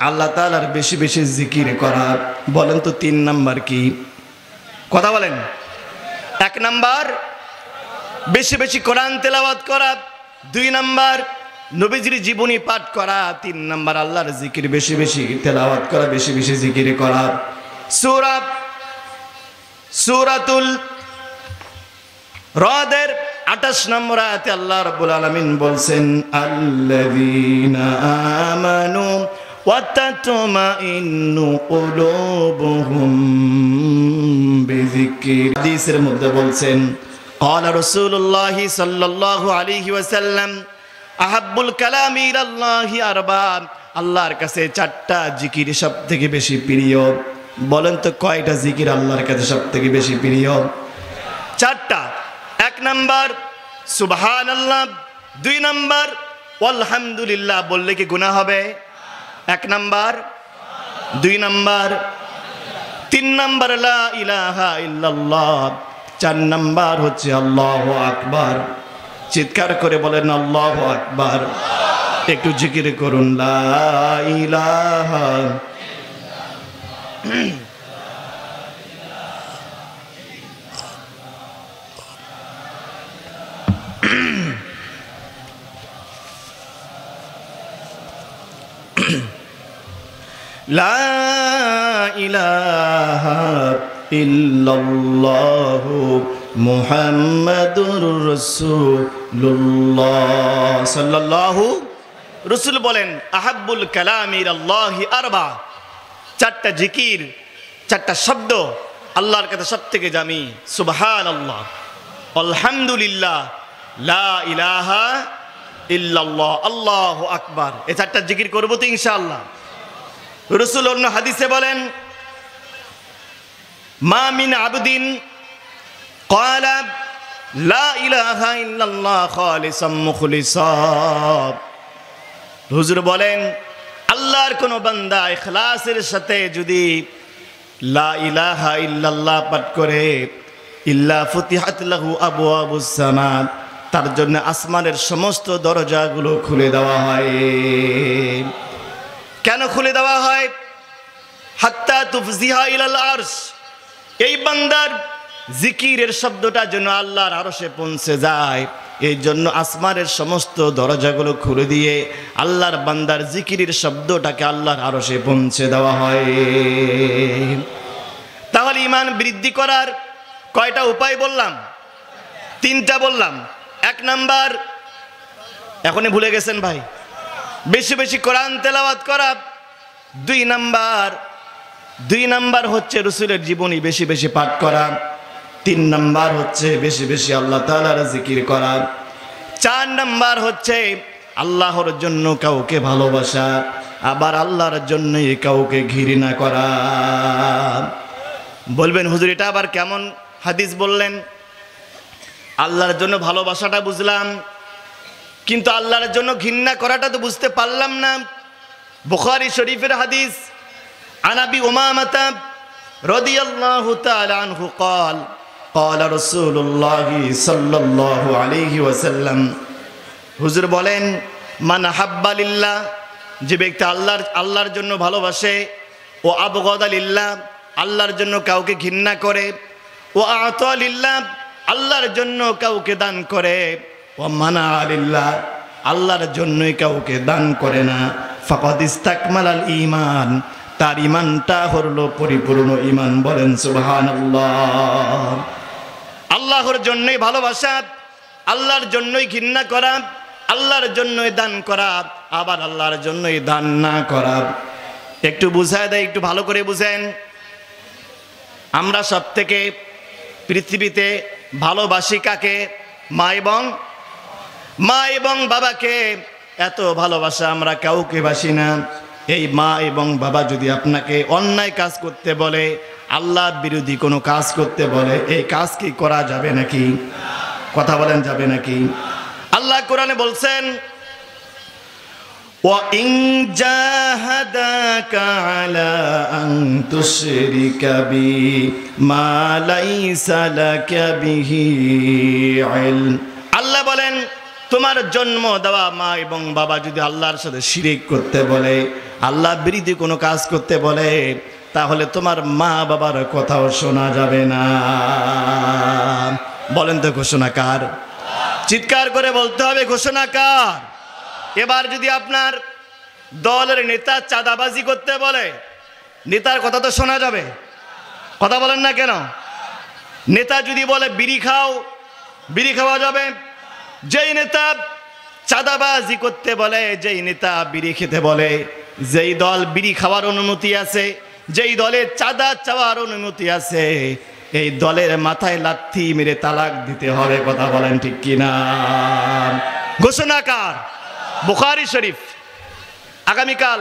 আল্লাহ তাআলার বেশি বেশি জিকির করা। বলেন তো 3 নাম্বার কি? কথা বলেন। 1 নাম্বার বেশি বেশি কোরআন তেলাওয়াত করা, 2 নাম্বার নবীজির জীবনী পাঠ করা, 3 নাম্বার আল্লাহর জিকির বেশি বেশি তেলাওয়াত করা, বেশি বেশি জিকির করা। সূরাতুল রাদের 28 নম্বর আয়াতে আল্লাহ রাব্বুল আলামিন বলছেন, আল্লাযীনা আমানু ওয়া তাতমাইন্নু কুলুবুহুম বিযিকর। হাদিসের মধ্যে বলছেন, ক্বালা রাসূলুল্লাহি সাল্লাল্লাহু আলাইহি ওয়াসাল্লাম, আহাব্বুল কালামি ইলাল্লাহি আরবা। আল্লাহর কাছে 4টা জিকির সবথেকে বেশি প্রিয়। বলেন তো কয়টা জিকির আল্লাহর কাছে সবথেকে বেশি প্রিয়? 4টা। 1 নাম্বার সুবহানাল্লাহ, 2 নাম্বার আলহামদুলিল্লাহ। বললে কি গুনাহ হবে? 1 নাম্বার, 2 নাম্বার, 3 নাম্বার লা ইলাহা ইল্লাল্লাহ, 4 নাম্বার হচ্ছে আল্লাহু আকবার। চিৎকার করে বলেন আল্লাহু আকবার। একটু জিকির করুন, লা ইলাহা লা ইলাহা ইল্লাল্লাহু মুহাম্মাদুর রাসূলুল্লাহ সাল্লাল্লাহু। রাসূল বলেন, আহাব্বুল কালামি ইলাল্লাহি আরবা। 4টা জিকির, 4টা শব্দ আল্লাহর কাছে সবথেকে দামি। সুবহানাল্লাহ, আলহামদুলিল্লাহ, লা ইলাহা ইল্লাল্লাহ, আল্লাহু আকবার। এই 4টা জিকির করব তো ইনশাআল্লাহ। রাসূল অন্য হাদিসে বলেন, মা মিন আবদিন ক্বালা লা ইলাহা ইল্লাল্লাহ খালিসাম মুখলিসা। হুজুর বলেন, আল্লাহর কোন বান্দা ইখলাসের সাথে যদি লা ইলাহা ইল্লাল্লাহ পাঠ করে, ইল্লা ফুতিহাত লাহু আবওয়াবুস সামা, তার জন্য আসমানের সমস্ত দরজাগুলো খুলে দেওয়া হয়। কেন খুলে দেওয়া হয়? হাত্তা তুফজিহা ইলাল আরশ। এই বান্দার জিকিরের শব্দটা যেন আল্লাহর আরশে পৌঁছে যায়, এই জন্য আসমানের সমস্ত দরজাগুলো খুলে দিয়ে আল্লাহর বান্দার জিকিরের শব্দটাকে আল্লাহর আরশে পৌঁছে দেওয়া হয়। তাহলে ঈমান বৃদ্ধি করার কয়টা উপায় বললাম? 3টা বললাম। 1 নাম্বার, এখনই ভুলে গেছেন ভাই, বেশি বেশি কোরআন তেলাওয়াত করা। 2 নাম্বার হচ্ছে রাসূলের জীবনী বেশি বেশি পাঠ করা। 3 নাম্বার হচ্ছে বেশি বেশি আল্লাহ তাআলার জিকির করা। 4 নাম্বার হচ্ছে আল্লাহর জন্য কাউকে ভালোবাসা, আবার আল্লাহর জন্য কাউকে ঘৃণা করা। বলবেন হুজুর এটা আবার কেমন হাদিস বললেন? আল্লাহর জন্য ভালোবাসাটা বুঝলাম, কিন্তু আল্লাহর জন্য ঘৃণা করাটা তো বুঝতে পারলাম না। বুখারী শরীফের হাদিস, আন আবি উমামাতা রাদিয়াল্লাহু তাআলা আনহু قال قال رسول الله صلى الله عليه وسلم। হুজুর বলেন, মান হাব্বা লিল্লাহ, যে ব্যক্তি আল্লাহর জন্য ভালোবাসে, ও আবগাদা লিল্লাহ, আল্লাহর জন্য কাউকে ঘৃণা করে, ও আতা লিল্লাহ, আল্লাহর জন্য কাউকে দান করে, ও মানা লিল্লাহ, আল্লাহর জন্যই কাউকে দান করে না, ফাকাদ ইস্তাকমালাল ঈমান, তার ঈমানটা হলো পরিপূর্ণ ঈমান। বলেন সুবহানাল্লাহ। আল্লাহর জন্যই ভালোবাসা, আল্লাহর জন্যই ঘৃণা করা, আল্লাহর জন্যই দান করা, আবার আল্লাহর জন্যই দান না করা। একটু বুঝায় দেয়, একটু ভালো করে বুঝেন। আমরা সব থেকে পৃথিবীতে ভালোবাসি কাকে? মা এবং মা এবং বাবাকে এত ভালোবাসা আমরা কাউকে বাসি না। এই মা এবং বাবা যদি আপনাকে অন্যায় কাজ করতে বলে, আল্লাহ বিরোধী কোনো কাজ করতে বলে, এই কাজ কি করা যাবে নাকি? কথা বলেন, যাবে নাকি? আল্লাহ কোরআনে বলছেন, وَإِن جَاهَدَاكَ عَلَىٰ أَن تُشْرِكَ بِي مَا لَيْسَ لَكَ بِهِ عِلْمٌ। আল্লাহ বলেন, তোমার জন্ম দেওয়া মা এবং বাবা যদি আল্লাহর সাথে শিরিক করতে বলে, আল্লাহ বিরোধী কোনো কাজ করতে বলে, তাহলে তোমার মা বাবার কথাও শোনা যাবে না। বলেন তো ঘোষণা কার? চিৎকার করে বলতে হবে, ঘোষণা কার? এবার যদি আপনার দলের নেতা চাঁদাবাজি করতে বলে, নেতার কথা তো শোনা যাবে? কথা বলেন না কেন? নেতা যদি বলে বিড়ি খাও, বিড়ি খাওয়া যাবে? যেই নেতা চাঁদাবাজি করতে বলে, যেই নেতা বিড়ি খেতে বলে, যেই দল বিড়ি খাওয়ার অনুমতি আছে, যেই দলে চাঁদা চাওয়ার অনুমতি আছে, এই দলের মাথায় লাথি মেরে তালাক দিতে হবে। কথা বলেন ঠিক কিনা? ঘোষণা কার? বুখারী শরীফ। আগামীকাল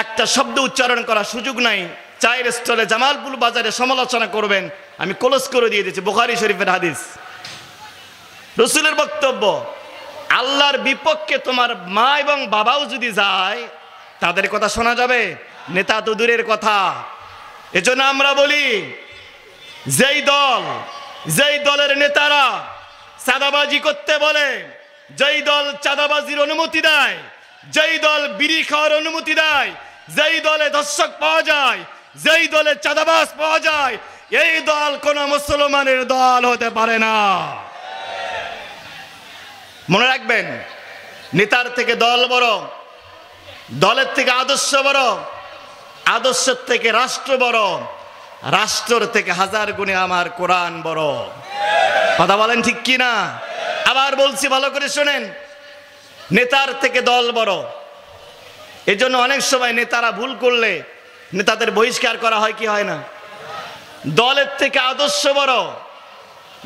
একটা শব্দ উচ্চারণ করার সুযোগ নাই, চায়ের স্টলে জামালপুর বাজারে সমালোচনা করবেন, আমি ক্লোজ করে দিয়ে দিচ্ছি। বুখারী শরীফের হাদিস, রাসূলের বক্তব্য, আল্লাহর বিপক্ষে তোমার মা এবং বাবাও যদি যায়, তাদের কথা শোনা যাবে? নেতা তো দূরের কথা। এজন্য আমরা বলি, যেই দলের নেতারা চাঁদাবাজি করতে বলে, যেই দল চাঁদাবাজির অনুমতি দেয়, যেই দল বিড়ি খাওয়ার অনুমতি দেয়, যেই দলে দর্শক পাওয়া যায়, যেই দলে চাঁদাবাজ পাওয়া যায়, এই দল কোন মুসলমানের দল হতে পারে না। মনে রাখবেন, নেতার থেকে দল বড়, দলের থেকে আদর্শ বড়, আদর্শের থেকে রাষ্ট্র বড়, রাষ্ট্রের থেকে হাজার গুণে আমার কোরআন বড়। কথা বলেন ঠিক কি না? আবার বলছি, ভালো করে শোনেন, নেতার থেকে দল বড়। এজন্য অনেক সময় নেতারা ভুল করলে নেতাদের বহিষ্কার করা হয় কি হয় না? দলের থেকে আদর্শ বড়।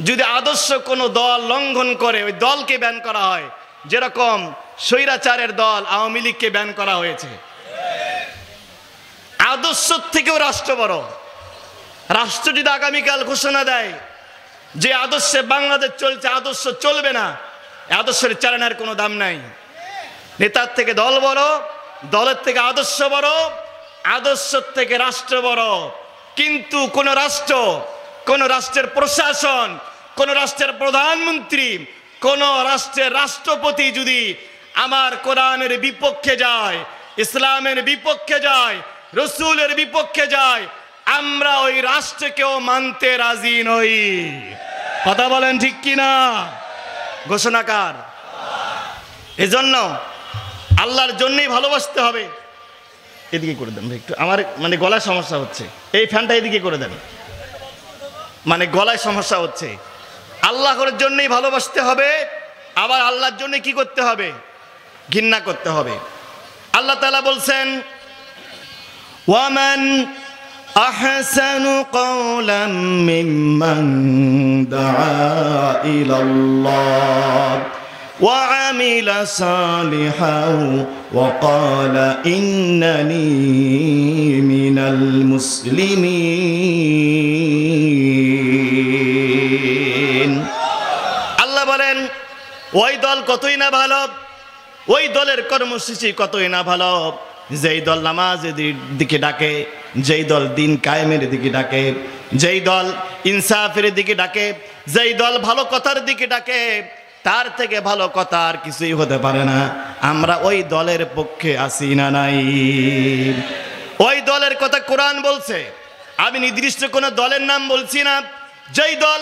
যদি আদর্শ কোনো দল লঙ্ঘন করে, ওই দলকে ব্যান করা হয়। যেরকম স্বৈরাচারের দল আওয়ামী লীগকে ব্যান করা হয়েছে। আদর্শ থেকেও রাষ্ট্র বড়। রাষ্ট্র যদি আগামীকাল ঘোষণা দেয় যে আদর্শে বাংলাদেশ চলছে, আদর্শ চলবে না, আদর্শের চালানোর কোনো দাম নাই। নেতার থেকে দল বড়, দলের থেকে আদর্শ বড়, আদর্শ থেকে রাষ্ট্র বড়। কিন্তু কোন রাষ্ট্র, কোন রাষ্ট্রের প্রশাসন, কোন রাষ্ট্রের প্রধানমন্ত্রী, কোন রাষ্ট্রের রাষ্ট্রপতি যদি আমার কোরআনের বিপক্ষে যায়, ইসলামের বিপক্ষে যায়, রসুলের বিপক্ষে যায়, আমরা ওই রাষ্ট্রকেও মানতে রাজি নই। কথা বলেন ঠিক কিনা? ঘোষণাকার। এজন্য আল্লাহর জন্যই ভালোবাসতে হবে। এদিকে করে দেন একটু, আমার মানে গলায় সমস্যা হচ্ছে, এই ফ্যানটা এদিকে করে দেন, মানে গলায় সমস্যা হচ্ছে। আল্লাহর জন্যই ভালোবাসতে হবে, আবার আল্লাহর জন্য কি করতে হবে? ঘৃণা করতে হবে। আল্লাহ তাআলা বলছেন, ওয়ামান আহসানু কওলাম মিম্মান দাআ ইলাল্লাহ ওয়া আমিলা সালিহান ওয়া ক্বালা ইন্নানি মিনাল মুসলিমিন। আল্লাহ বলেন, ওই দল কতই না ভালো, ওই দলের কর্মসূচি কতই না ভালো, যেই দল নামাজের দিকে ডাকে, যেই দল দিন কায়েমের দিকে ডাকে, যেই দল ইনসাফের দিকে ডাকে, যেই দল ভালো কথার দিকে ডাকে, তার থেকে ভালো কথা আর কিছুই হতে পারে না। আমরা ওই দলের পক্ষে আছি না নাই? ওই দলের কথা কোরআন বলছে। আমি নির্দিষ্ট কোনো দলের নাম বলছি না। যেই দল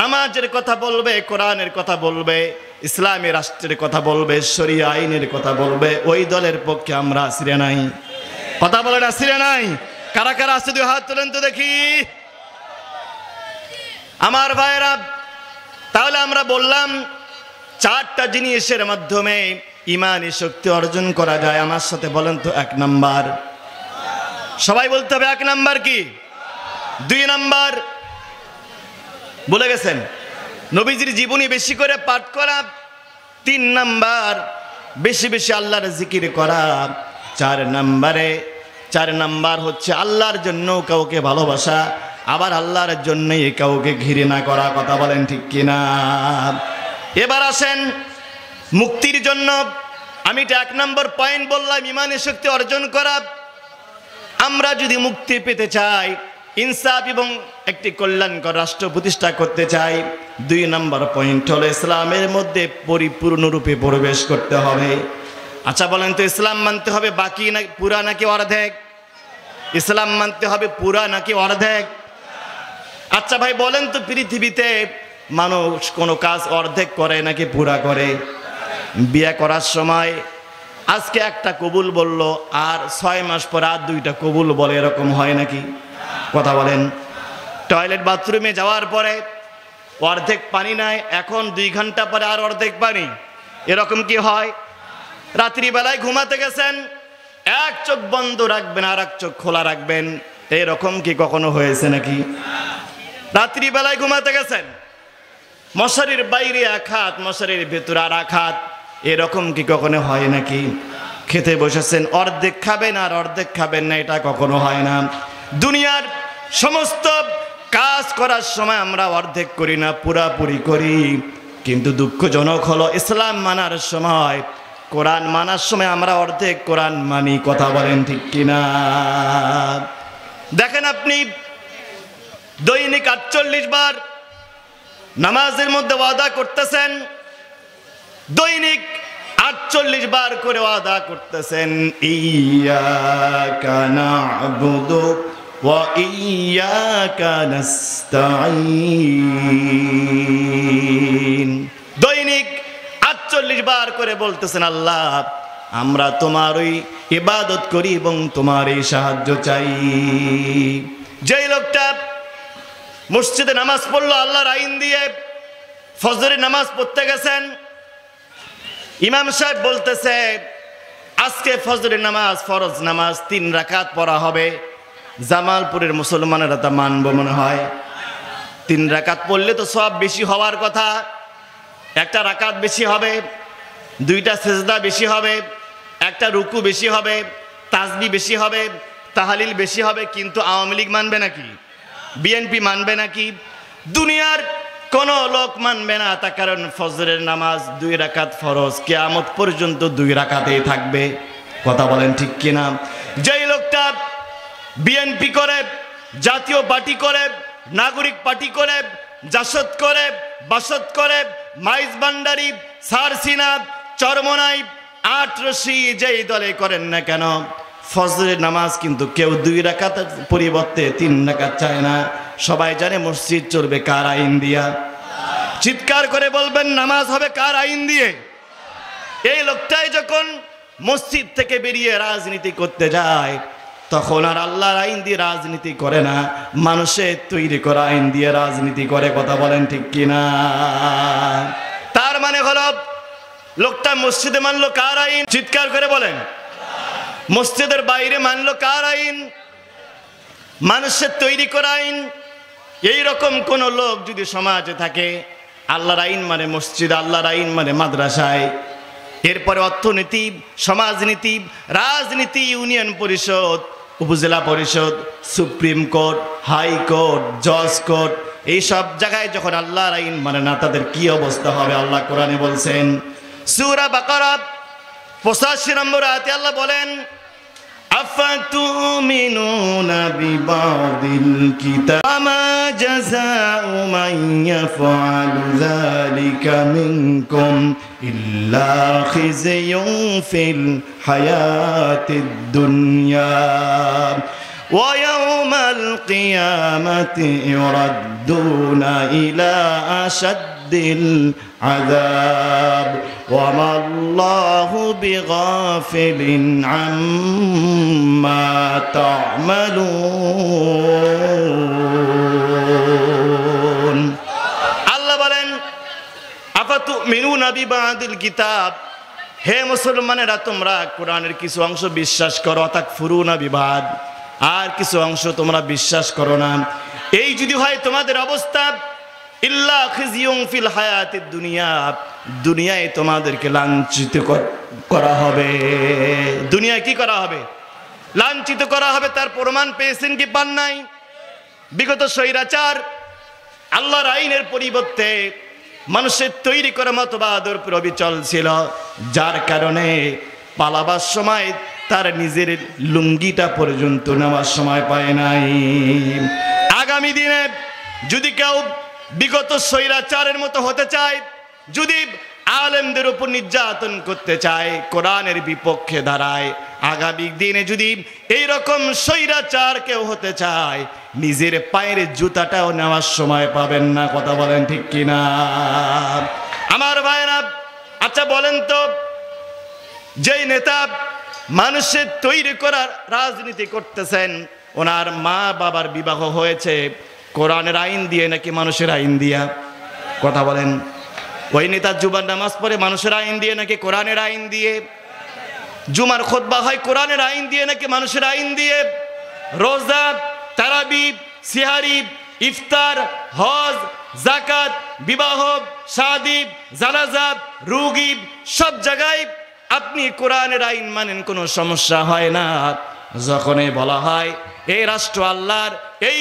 নামাজের কথা বলবে, কোরআনের কথা বলবে, ইসলামী রাষ্ট্রের কথা বলবে, শরিয়া আইনের কথা বলবে, ওই দলের পক্ষে আমরা আছি না নাই? কথা বলেন, আছি না নাই? কারা কারা আছে? দুই হাত তুলেন তো দেখি। আমার ভাইয়েরা, তাহলে আমরা বললাম চারটা জিনিসের মাধ্যমে ইমানি শক্তি অর্জন করা যায়। আমার সাথে বলেন তো, 1 নাম্বার, সবাই বলতে হবে 1 নাম্বার কি? 2 নাম্বার ভুলে গেছেন? নবীজির জীবনী বেশি করে পাঠ করা, 3 নাম্বার বেশি বেশি আল্লাহর জিকির করা, 4 নাম্বার হচ্ছে আল্লাহর জন্য কাউকে ভালোবাসা, আবার আল্লাহর জন্যই কাউকে ঘৃণা করা। কথা বলেন ঠিক কিনা? এবার আসেন মুক্তির জন্য। আমি এটা 1 নম্বর পয়েন্ট বললাম, ইমানের শক্তি অর্জন করা। আমরা যদি মুক্তি পেতে চাই, ইনসাফ এবং একটি কল্যাণকর রাষ্ট্র প্রতিষ্ঠা করতে চাই, 2 নম্বর পয়েন্ট হলো ইসলামের মধ্যে পরিপূর্ণরূপে প্রবেশ করতে হবে। আচ্ছা বলেন তো, ইসলাম মানতে হবে বাকি না পুরা নাকি অর্ধেক? ইসলাম মানতে হবে পুরা নাকি অর্ধেক? আচ্ছা ভাই বলেন তো, পৃথিবীতে মানুষ কোনো কাজ অর্ধেক করে নাকি পুরা করে? বিয়ে করার সময় আজকে একটা কবুল বলল, আর 6 মাস পর আর 2টা কবুল বলে, এরকম হয় নাকি? কথা বলেন। টয়লেট বাথরুমে যাওয়ার পরে অর্ধেক পানি নাই, এখন 2 ঘন্টা পরে আর অর্ধেক পানি, এরকম কি হয়? রাত্রিবেলায় ঘুমাতে গেছেন, এক চোখ বন্ধ রাখবেন আর এক চোখ খোলা রাখবেন, এরকম কি কখনো হয়েছে নাকি? রাত্রিবেলায় ঘুমাতে গেছেন, মশারির বাইরে 1 হাত, মশারির ভেতরে আর 1 হাত, এরকম কি কখনো হয় নাকি? খেতে বসেছেন, অর্ধেক খাবেন আর অর্ধেক খাবেন না, এটা কখনো হয় না। দুনিয়ার সমস্ত কাজ করার সময় আমরা অর্ধেক করি না, পুরাপুরি করি। কিন্তু দুঃখজনক হলো ইসলাম মানার সময়, কোরআন মানার সময় আমরা অর্ধেক কোরআন মানি। কথা বলেন ঠিক কিনা? দেখেন আপনি দৈনিক 48 বার নামাজের মধ্যে ওয়াদা করতেছেন, দৈনিক 48 বার করে ওয়াদা করতেছেন, ইয়্যাকা না'বুদু ওয়া ইয়্যাকা নাস্তাঈন। দৈনিক 48 বার করে বলতেছেন, আল্লাহ আমরা তোমারই ইবাদত করি এবং তোমারই সাহায্য চাই। যেই লোকটা মসজিদে নামাজ পড়লো আল্লাহর আইন দিয়ে, ফজরের নামাজ পড়তে গেছেন, ইমাম সাহেব বলতেছে আজকে ফজরের নামাজ ফরজ নামাজ 3 রাকাত পড়া হবে। জামালপুরের মুসলমানেরা তা মানব মনে হয়? 3 রাকাত পড়লে তো সব বেশি হওয়ার কথা, 1টা রাকাত বেশি হবে, 2টা সেজদা বেশি হবে, 1টা রুকু বেশি হবে, তাসবিহ বেশি হবে, তাহলিল বেশি হবে। কিন্তু আওয়ামী লীগ মানবে নাকি? বিএনপি মানবে নাকি? দুনিয়ার কোন লোক মানবে না, তার কারণ ফজরের নামাজ 2 রাকাত ফরজ, কিয়ামত পর্যন্ত 2 রাকাতেই থাকবে। কথা বলেন ঠিক কিনা? যেই লোকটা বিএনপি করে, জাতীয় পার্টি করে, নাগরিক পার্টি করে, জাসদ করে, বাসদ করে, মাইজ ভান্ডারি, সারসিনা, চরমনাই, 8 রশি যেই দলে করেন না কেন, ফজরের নামাজ কিন্তু কেউ 2 রাকাতের পরিবর্তে 3 রাকাত চায় না। সবাই জানে মসজিদ চলবে কার আইন দিয়া? চিৎকার করে বলবেন, নামাজ হবে কার আইন দিয়ে? এই লোকটাই যখন মসজিদ থেকে বেরিয়ে রাজনীতি করতে যায়, তখন আর আল্লাহর আইন দিয়ে রাজনীতি করে না, মানুষের তৈরি করা আইন দিয়ে রাজনীতি করে। কথা বলেন ঠিক কিনা? তার মানে হলো লোকটা মসজিদে মানলো কার আইন? চিৎকার করে বলেন। মসজিদের বাইরে মানলো কার আইন? মানুষের তৈরি করা আইন। এই রকম কোন লোক যদি সমাজে থাকে, আল্লাহর আইন মানে মসজিদ, আল্লাহর আইন মানে মাদ্রাসায়, এরপরে অর্থনীতি, সমাজনীতি, রাজনীতি, ইউনিয়ন পরিষদ, উপজেলা পরিষদ, সুপ্রিম কোর্ট, হাইকোর্ট, জজ কোর্ট, এই সব জায়গায় যখন আল্লাহর আইন মানে না, তাদের কি অবস্থা হবে? আল্লাহ কোরআনে বলছেন, সূরা বাকারা 85 নম্বর আয়াতে আল্লাহ বলেন, আফাতুমিনুনা বিবাদিল কিতাব মা জাযাউ মান ইয়াফআলু যালিকা মিনকুম ইল্লা খিzyun ফিল হায়াতিদ দুনিয়া ওয়া ইয়াওমাল কিয়ামাতি ইউরাদ্দুনা ইলা আশাদ্দিল আযাব ওয়া মাল্লাহু বিগাফিলিন আম্মা তা'মালুন। আল্লাহ বলেন, আফাতুমিনুনা বিবাদিল কিতাব, হে মুসলমানেরা তোমরা কোরআনের কিছু অংশ বিশ্বাস করো, তাকফুরুনা বিবাদ, আর কিছু অংশ তোমরা বিশ্বাস করো না। এই যদি হয় তোমাদের অবস্থা, ইল্লা খিজিয়ুন ফিল হায়াতিদ দুনিয়া, দুনিয়ায় তোমাদেরকে লাঞ্ছিত করা হবে। দুনিয়ায় কি করা হবে? লাঞ্ছিত করা হবে। তার প্রমাণ পেয়েছেন কি পান নাই? বিগত স্বৈরাচার আল্লাহর আইনের পরিবর্তে মানুষের তৈরি করা মতবাদের উপর অবিচল ছিল, যার কারণে পালাবার সময় তার নিজের লুঙ্গিটা পর্যন্ত নেওয়ার সময় পায় নাই। আগামী দিনে যদি কেউ বিগত স্বৈরাচারের মতো হতে চায়, যদি আলেমদের উপর নির্যাতন করতে চায়, কোরআনের বিপক্ষে দাঁড়ায়, আগামী দিনে যদি এইরকম স্বৈরাচার কেউ হতে চায়, নিজের পায়ের জুতাটাও নেওয়ার সময় পাবেন না। কথা বলেন ঠিক কিনা আমার ভাইরা? আচ্ছা বলেন তো, যেই নেতা মানুষের তৈরি করার রাজনীতি করতেছেন, ওনার মা বাবার বিবাহ হয়েছে কোরআনের আইন দিয়ে নাকি মানুষের আইন দিয়া? কথা বলেন। ওই নেতা জুমার নামাজ পড়ে মানুষের আইন দিয়ে নাকি কোরআনের আইন দিয়ে? জুমার খুতবা হয় কোরআনের আইন দিয়ে নাকি মানুষের আইন দিয়ে? রোজা, তারাবি, সিহারি, ইফতার, হজ, যাকাত, বিবাহ, শাদী, জানাজা, রুগী, সব জায়গায় আপনি কোরআনের আইন মানেন, কোনো সমস্যা হয় না। যখনই বলা হয় এই রাষ্ট্র আল্লাহর, এই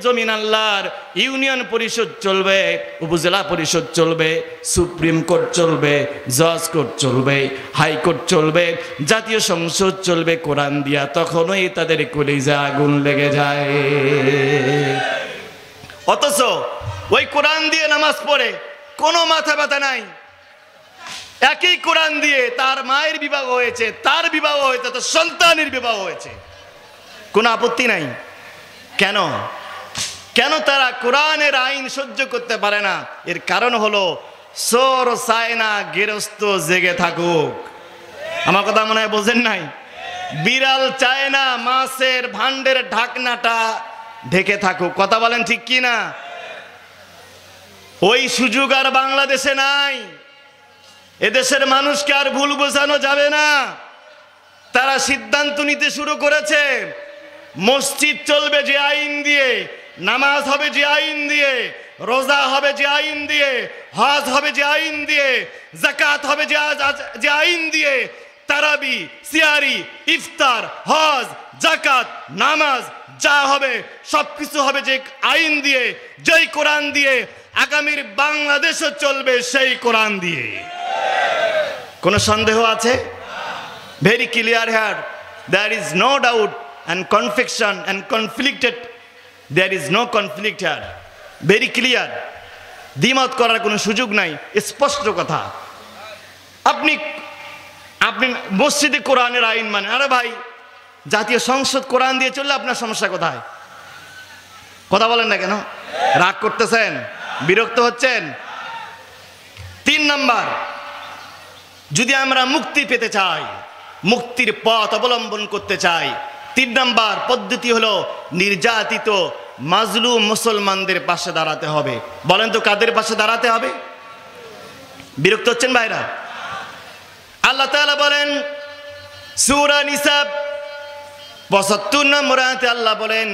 জমিন আল্লাহর, ইউনিয়ন পরিষদ চলবে, উপজেলা পরিষদ চলবে, সুপ্রিম কোর্ট চলবে, জজ কোর্ট চলবে, হাইকোর্ট চলবে, জাতীয় সংসদ চলবে কোরআন দিয়া, তখনই তাদের কলিজা আগুন লেগে যায়। অথচ ওই কোরআন দিয়ে নামাজ পড়ে কোনো মাথা ব্যথা নাই। একই কোরআন দিয়ে তার মায়ের বিবাহ হয়েছে, তার বিবাহ হয়েছে, তার সন্তানের বিবাহ হয়েছে, কোনো আপত্তি নাই। কেন? কেন তারা কোরআনের আইন সহ্য করতে পারে না? এর কারণ হলো চোর চায় না গেরস্ত জেগে থাকুক। আমার কথা মনে হয় বোঝেন নাই। বিড়াল চায় না মাছের ভান্ডের ঢাকনাটা ঢেকে থাকুক। কথা বলেন ঠিক কি না? ওই সুযোগ আর বাংলাদেশে নাই। এদেশের মানুষকে আর ভুল বোঝানো যাবে না। তারা সিদ্ধান্ত নিতে শুরু করেছে, মসজিদ চলবে যে আইন দিয়ে, নামাজ হবে যে আইন দিয়ে, রোজা হবে যে আইন দিয়ে, হজ হবে যে আইন দিয়ে, যাকাত হবে যে আইন দিয়ে, তারাবি, সিয়ারি, ইফতার, হজ, যাকাত, নামাজ যা হবে সবকিছু হবে যে আইন দিয়ে, যেই কোরআন দিয়ে। আগামীর বাংলাদেশও চলবে সেই কোরআন দিয়ে। কোনো সন্দেহ আছে? Very clear here, there is no doubt and conviction and conflicted, there is no conflict here, very clear, দ্বিমত করার কোনো সুযোগ নাই, স্পষ্ট কথা। আপনি মসজিদে কোরআনের আইন মানে, আরে ভাই জাতীয় সংসদ কোরআন দিয়ে চললে আপনার সমস্যা কোথায়? কথা বলেন না কেন? রাগ করতেছেন? বিরক্ত হচ্ছেন? 3 নাম্বার, যদি আমরা মুক্তি পেতে চাই, মুক্তির পথ অবলম্বন করতে চাই, 3 নাম্বার পদ্ধতি হলো নির্যাতিত মাজলুম মুসলমানদের পাশে দাঁড়াতে হবে। বলেন তো কাদের পাশে দাঁড়াতে হবে? বিরক্ত হচ্ছেন ভাইরা? আল্লাহ তাআলা বলেন সূরা নিসা ৭৫ নম্বর আয়াতে আল্লাহ বলেন,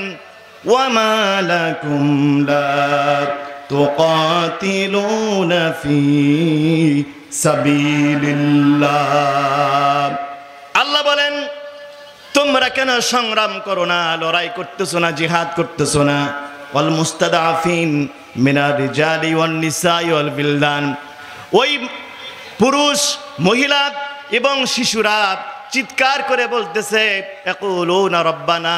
ওয়ামা লাকুম লা তুকাতিলুনা ফি সাবিলিল্লাহ। আল্লাহ বলেন তোমরা কেন সংগ্রাম করো না, লড়াই করতেছো না, জিহাদ করতেছো না? ওয়াল মুস্তাদাফিন মিনার রিজালি ওয়ান নিসাই ওয়াল বিলদান, ওই পুরুষ, মহিলা এবং শিশুরা চিৎকার করে বলতেছে, ইয়াকুলুনা রব্বানা,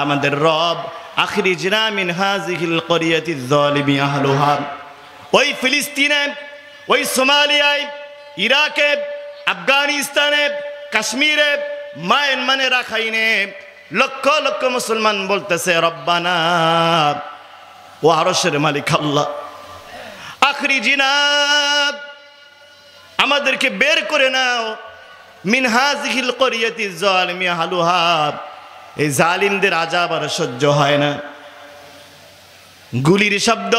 আমাদের রব, আখরিজনা মিন হাযিহিল ক্বরিয়াতিজ যালিমি আহলুহা। ওই ফিলিস্তিনে, ওই সোমালিয়ায়, ইরাকে, আফগানিস্তানে, কাশ্মীরে, মায়ানমারে, রাখাইনে লক্ষ লক্ষ মুসলমান বলতেছে, রব্বানা, ও আরশের মালিক আল্লাহ, আখরিজিনা, আমাদেরকে বের করে নাও, মিন হাযিহিল ক্বরিয়াতিজ যালিমি আহলুহা, এই জালিমদের আযাব আর সহ্য হয় না। গুলির শব্দ,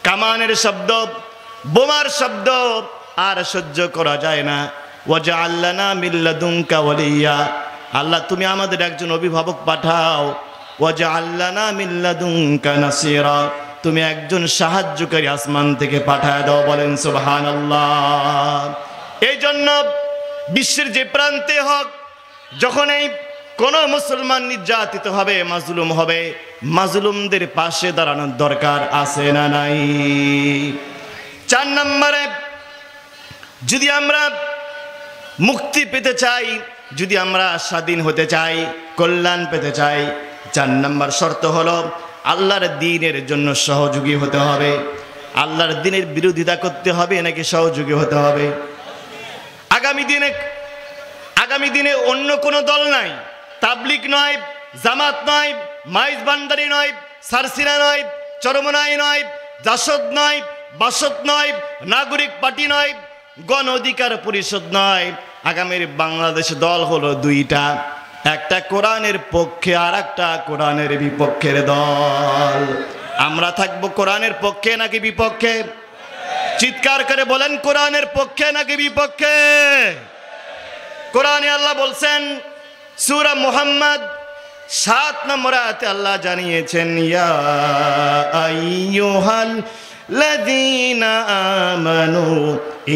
কামানের শব্দ, বোমার শব্দ আর সহ্য করা যায় না। ওয়াজআল লানা মিন লাদুনকা ওয়ালিয়া, আল্লাহ তুমি আমাদের একজন অভিভাবক পাঠাও। ওয়াজআল লানা মিন লাদুনকা নাসীরা, তুমি একজন সাহায্যকারী আসমান থেকে পাঠায় দাও, বলেন সুবহানাল্লাহ। এই জন্য বিশ্বের যে প্রান্তে হোক, যখন এই কোন মুসলমান নির্যাতিত হবে, মাজলুম হবে, মাজলুমদের পাশে দাঁড়ানোর দরকার আছে না নাই? 4 নম্বরে, যদি আমরা মুক্তি পেতে চাই, যদি আমরা স্বাধীন হতে চাই, কল্যাণ পেতে চাই, 4 নম্বর শর্ত হলো আল্লাহর দ্বীনের জন্য সহযোগী হতে হবে। আল্লাহর দ্বীনের বিরোধিতা করতে হবে নাকি সহযোগী হতে হবে? আগামী দিনে অন্য কোনো দল নাই, তাবলিগ নয়, জামাত নয়, মাইজ ভান্ডারি নয়, সারসিনা নয়, চরমনাই নয়, জাসদ নয়, বাসদ নয়, নাগরিক পার্টি নয়, গণ অধিকার পরিষদ নয়। আগামীর বাংলাদেশ দল হলো 2টা, একটা কোরআনের পক্ষে আর একটা কোরআনের বিপক্ষের দল। আমরা থাকবো কোরআনের পক্ষে নাকি বিপক্ষে? চিৎকার করে বলেন, কোরআনের পক্ষে নাকি বিপক্ষে? কোরআনে আল্লাহ বলছেন, সূরা মুহাম্মদ 7 নম্বর আয়াতে আল্লাহ জানিয়েছেন, ইয়া আইয়ুহাল লাযীনা আমানু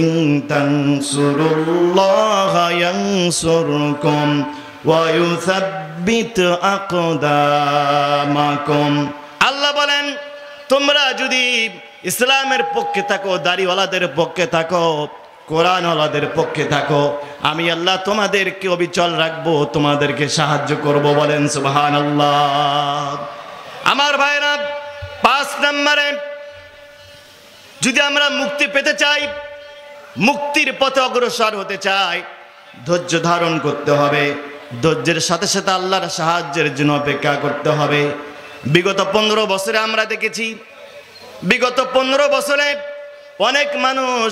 ইন তানসুরুল্লাহা ইয়ানসুরকুম ওয়া ইউসাব্বিত আকদামাকুম। আল্লাহ বলেন, তোমরা যদি ইসলামের পক্ষে থাকো, দাড়িওয়ালাদের পক্ষে থাকো, কোরআনওয়ালাদের পক্ষে থাকো, আমি আল্লাহ তোমাদেরকে অবিচল রাখবো, তোমাদেরকে সাহায্য করব, বলেন সুবহানাল্লাহ। আমার ভাইরা, 5 নম্বরে, যদি আমরা মুক্তি পেতে চাই, মুক্তির পথে অগ্রসর হতে চাই, ধৈর্য ধারণ করতে হবে। ধৈর্যের সাথে সাথে আল্লাহর সাহায্যের জন্য অপেক্ষা করতে হবে। বিগত 15 বছরে আমরা দেখেছি, বিগত 15 বছরে অনেক মানুষ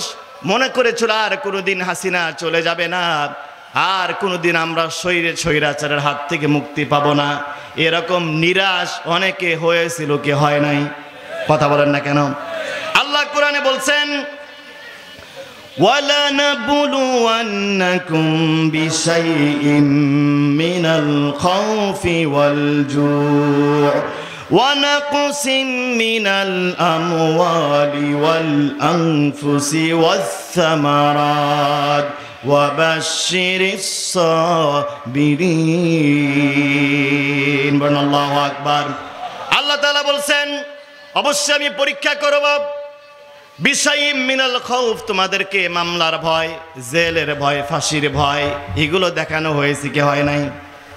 মনে করেছিল আর কোনোদিন হাসিনা চলে যাবে না, আর কোনোদিন আমরা স্বৈরাচারের হাত থেকে মুক্তি পাবো না। এরকম নিরাশ অনেকে হয়েছিল, কি হয় নাই? কথা বলেন না কেন? আল্লাহ কোরআনে বলছেন, وَلَنَبْلُوَنَّكُمْ بِشَيْءٍ مِّنَ الْخَوْفِ وَالْجُوعِ وَنَقْصٍ مِّنَ الْأَمْوَالِ وَالْأَنفُسِ وَالثَّمَرَاتِ وَبَشِّرِ الصَّابِرِينَ। আল্লাহু আকবার। আল্লাহ তাআলা বলছেন, অবশ্যই আমি পরীক্ষা করব। বিশাইম মিনাল খাউফ, তোমাদেরকে মামলার ভয়, জেলের ভয়, ফাঁসির ভয়, এগুলো দেখানো হয়েছে, কি হয় নাই?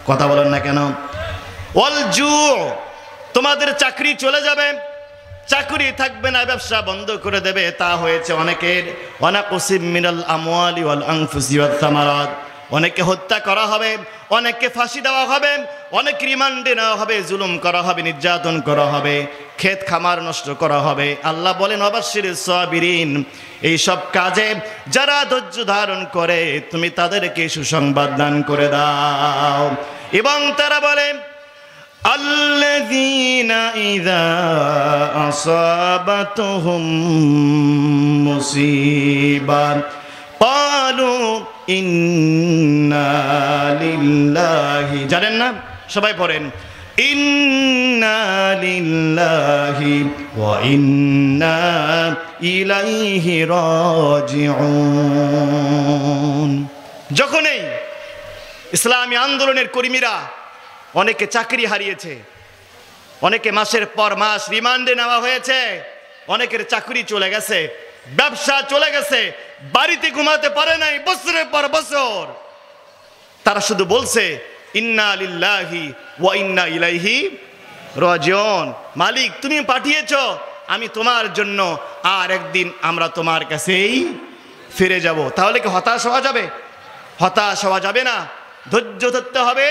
কথা বলেন না কেন? ওয়াল জু, তোমাদের চাকরি চলে যাবে, চাকরি থাকবে না, ব্যবসা বন্ধ করে দেবে, তা হয়েছে অনেকের। ওয়ানাকুসিম মিনাল আমওয়ালি ওয়াল আনফুসি ওয়াত সামারাত, অনেকে হত্যা করা হবে, অনেককে ফাঁসি দেওয়া হবে, অনেক রিমান্ডে নেওয়া হবে, জুলুম করা হবে, নির্যাতন করা হবে, ক্ষেত খামার নষ্ট করা হবে। আল্লাহ বলেন, ওয়াবাশশিরিস সাবিরিন, এই সব কাজে যারা ধৈর্য ধারণ করে তুমি তাদেরকে সুসংবাদ দান করে দাও। এবং তারা বলে, আল্লাযীনা ইযা আসাবাতুহুম মুসিবা ক্বালু ইন্না লিল্লাহি, জানেন না? সবাই পড়েন, ইন্না লিল্লাহি ওয়া ইন্না ইলাইহি রাজিউন। যখনই ইসলামী আন্দোলনের কর্মীরা অনেকে চাকরি হারিয়েছে, অনেকে মাসের পর মাস রিমান্ডে নেওয়া হয়েছে, অনেকের চাকরি চলে গেছে, ব্যবসা চলে গেছে, বাড়িতে ঘুমাতে পারে নাই বছরের পর বছর, তারা শুধু বলছে ইন্না লিল্লাহি ওয়া ইন্না ইলাইহি রাজিউন। মালিক তুমি পাঠিয়েছো, আমি তোমার জন্য, আর একদিন আমরা তোমার কাছেই ফিরে যাব। তাহলে কি হতাশ হওয়া যাবে? হতাশ হওয়া যাবে না। ধৈর্য ধরতে হবে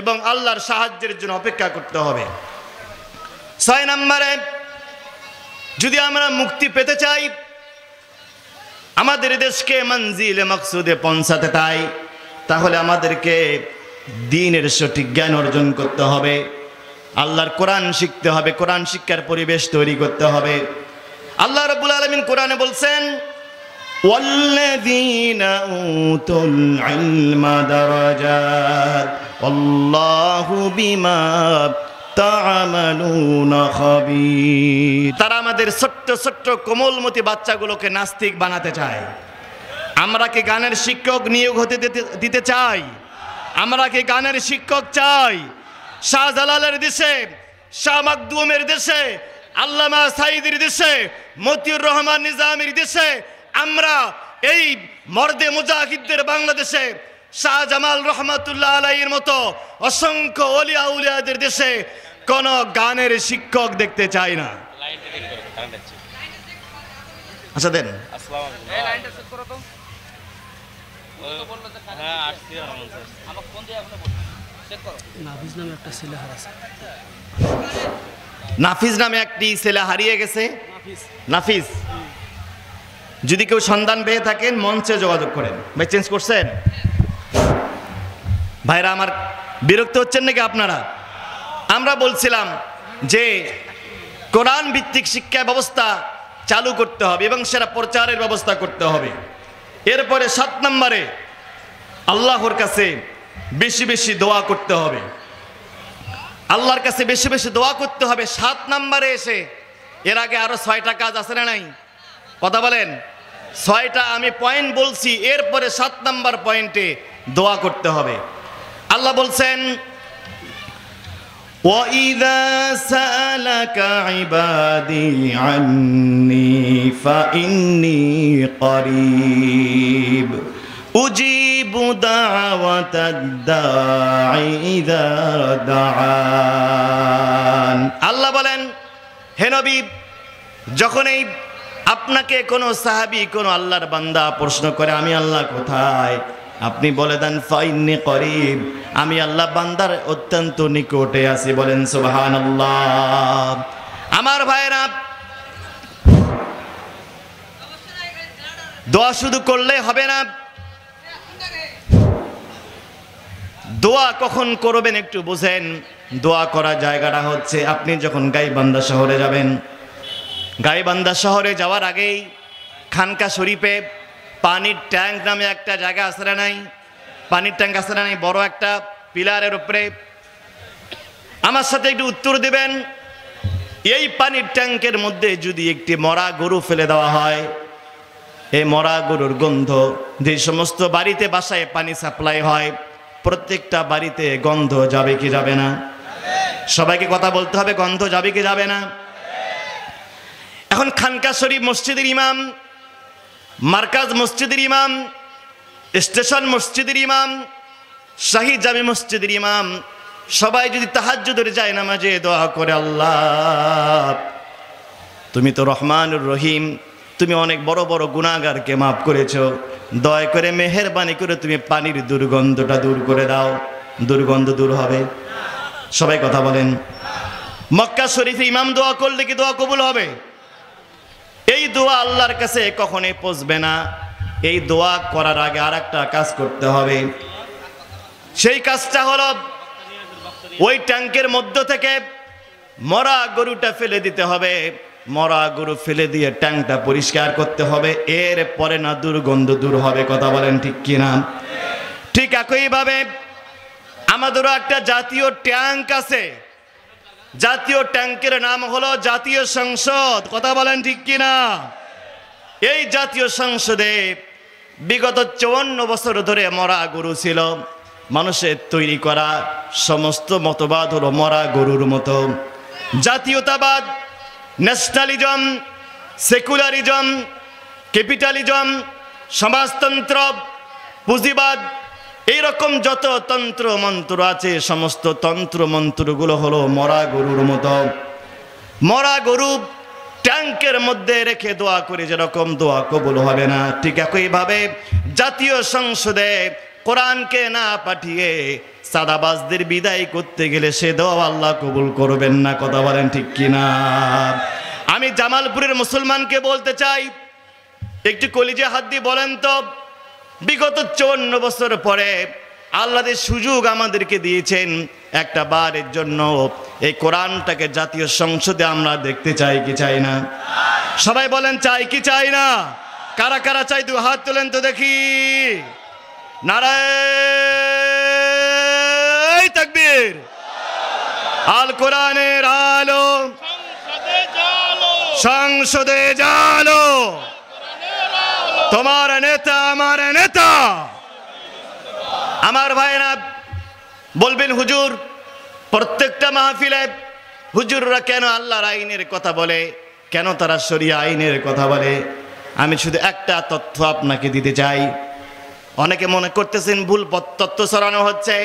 এবং আল্লাহর সাহায্যের জন্য অপেক্ষা করতে হবে। 6 নম্বরে, যদি আমরা মুক্তি পেতে চাই, আমাদের দেশকে মঞ্জিলে মকসুদে পৌঁছাতে চাই, তাহলে আমাদেরকে দ্বীনের সঠিক জ্ঞান অর্জন করতে হবে, আল্লাহর কোরআন শিখতে হবে, কোরআন শিক্ষার পরিবেশ তৈরি করতে হবে। আল্লাহ রাব্বুল আলামিন কোরআনে বলছেন, ওয়াল্লাযীনা উতুল ইলমা দারাজাত আল্লাহু বিমা تعملون خبير। তারা আমাদের ছোট্ট ছোট্ট কোমলমতি বাচ্চাগুলোকে নাস্তিক বানাতে চায়। আমরা কি গানের শিক্ষক নিয়োগ হতে দিতে চাই? আমরা কি গানের শিক্ষক চাই? শাহজালালের দেশে, শাহ মাকদুমের দেশে, আল্লামা সাঈদীর দেশে, মতিউর রহমান নিজামীর দেশে, আমরা এই মর্দে মুজাহিদদের বাংলাদেশে শাহ জামাল রহমাতুল্লাহ আলাইহির মতো অসংখ্য ওলিয়া উলিয়াদের দেশে কোন গানের শিক্ষক দেখতে চাই না। আচ্ছা দেন। নাফিজ নামে একটি ছেলে হারিয়ে গেছে। নাফিজ, যদি কেউ সন্ধান পেয়ে থাকেন মঞ্চে যোগাযোগ করেন। ভাই চেঞ্জ করছেন? ভাইরা আমার বিরক্ত হচ্ছেন নাকি আপনারা? আমরা বলছিলাম যে কোরআন ভিত্তিক শিক্ষা ব্যবস্থা চালু করতে হবে এবং সেটা প্রচারের ব্যবস্থা করতে হবে। এরপরে 7 নম্বরে আল্লাহর কাছে বেশি বেশি দোয়া করতে হবে। আল্লাহর কাছে বেশি বেশি দোয়া করতে হবে 7 নম্বরে এসে। এর আগে আরো 6টা কাজ আছে না নাই? কথা বলেন। 6টা আমি পয়েন্ট বলছি, এরপরে 7 নম্বর পয়েন্টে দোয়া করতে হবে। আল্লাহ বলছেন وَإِذَا سَأَلَكَ عِبَادِي عَنِّي فَإِنِّي قَرِيبٌ أُجِيبُ دَعْوَةَ الدَّاعِ إِذَا دَعَانِ। আল্লাহ বলেন, হে নবী, যখনই আপনাকে কোনো সাহাবী, কোনো আল্লাহর বান্দা প্রশ্ন করে আমি আল্লাহ কোথায়, আপনি বলে দেন ফাইন্নি করিব, আমি আল্লাহ বান্দার অত্যন্ত নিকটে আছি। বলেন সুবহানাল্লাহ। আমার ভাইরা, দোয়া শুধু করলে হবে না। দোয়া কখন করবেন একটু বুঝেন। দোয়া করার জায়গাটা হচ্ছে আপনি যখন গাইবান্ধা শহরে যাবেন। গাইবান্ধা শহরে যাওয়ার আগেই খানকা শরীফে পানির ট্যাঙ্ক নামে একটা জায়গা আছে না নাই? পানির ট্যাঙ্ক আছে না নাই? বড় একটা পিলারের উপরে। আমার সাথে একটু উত্তর দিবেন, এই পানির ট্যাঙ্কের মধ্যে যদি একটি মরা গরু ফেলে দেওয়া হয়, এই মরা গরুর গন্ধ যে সমস্ত বাড়িতে বাসায় পানি সাপ্লাই হয়, প্রত্যেকটা বাড়িতে গন্ধ যাবে কি যাবে না? সবাইকে কথা বলতে হবে, গন্ধ যাবে কি যাবে না? এখন খানকা শরীফ মসজিদের ইমাম, মার্কাজ মসজিদের ইমাম, স্টেশন মসজিদের ইমাম, শাহী জামে মসজিদের ইমাম, সবাই যদি তাহাজ্জুদের যায় নামাজে দোয়া করে, আল্লাহ তুমি তো রহমানুর রহিম, তুমি অনেক বড় বড় গুনাহগারকে মাফ করেছো, দয়া করে মেহেরবানি করে তুমি পানির দুর্গন্ধটা দূর করে দাও। দুর্গন্ধ দূর হবে? সবাই কথা বলেন। মক্কা শরীফে ইমাম দোয়া করলে কি দোয়া কবুল হবে? এই দোয়া আল্লাহর কাছে কখনোই পৌঁছবে না। এই দোয়া করার আগে আর একটা কাজ করতে হবে। সেই কাজটা হলো ওই ট্যাঙ্কের মধ্য থেকে মরা গরুটা ফেলে দিতে হবে। মরা গরু ফেলে দিয়ে ট্যাঙ্কটা পরিষ্কার করতে হবে। এরপরে না দুর্গন্ধ দূর হবে। কথা বলেন ঠিক কিনা? ঠিক একইভাবে আমাদেরও একটা জাতীয় ট্যাঙ্ক আছে। জাতীয় ট্যাঙ্কের নাম হলো জাতীয় সংসদ। কথা বলেন ঠিক কিনা? এই জাতীয় সংসদে বিগত 54 বছর ধরে মরা গরু ছিল। মানুষের তৈরি করা সমস্ত মতবাদ হলো মরা গরুর মতো। জাতীয়তাবাদ, ন্যাশনালিজম, সেকুলারিজম, ক্যাপিটালিজম, সমাজতন্ত্র, পুঁজিবাদ, এইরকম যত তন্ত্র মন্ত্র আছে, সমস্ত তন্ত্র মন্ত্রগুলো হলো মরা গরুর মতো। মরা গরু ট্যাঙ্কের মধ্যে রেখে দোয়া করে যেরকম দোয়া কবুল হবে না, ঠিক একইভাবে জাতীয় সংসদে কোরআনকে না পাঠিয়ে সাদাবাজদের বিদায় করতে গেলে সে দোয়া আল্লাহ কবুল করবেন না। কথা বলেন ঠিক কিনা? আমি জামালপুরের মুসলমানকে বলতে চাই, একটু কলিজে হাত দিয়ে বলেন তো, বিগত 54 বছর পরে আল্লাহ যে সুযোগ আমাদেরকে দিয়েছেন একটা বারের জন্য এই কোরআনটাকে জাতীয় সংসদে আমরা দেখতে চাই কি চাই না? সবাই বলেন চাই কি চাই না? কারা কারা চাই দু হাত তোলেন তো দেখি। নারায়ে তাকবীর। আল কোরআনের আলো সংসদে জালো, তোমার নেতা আমার নেতা। আমার ভাইরা বলবেন, হুজুর প্রত্যেকটা মাহফিলে হুজুররা কেন আল্লাহর আইনের কথা বলে, কেন তারা শরিয়া আইনের কথা বলে? আমি শুধু একটা তথ্য আপনাকে দিতে চাই। অনেকে মনে করতেছেন ভুল তথ্য ছড়ানো হচ্ছে।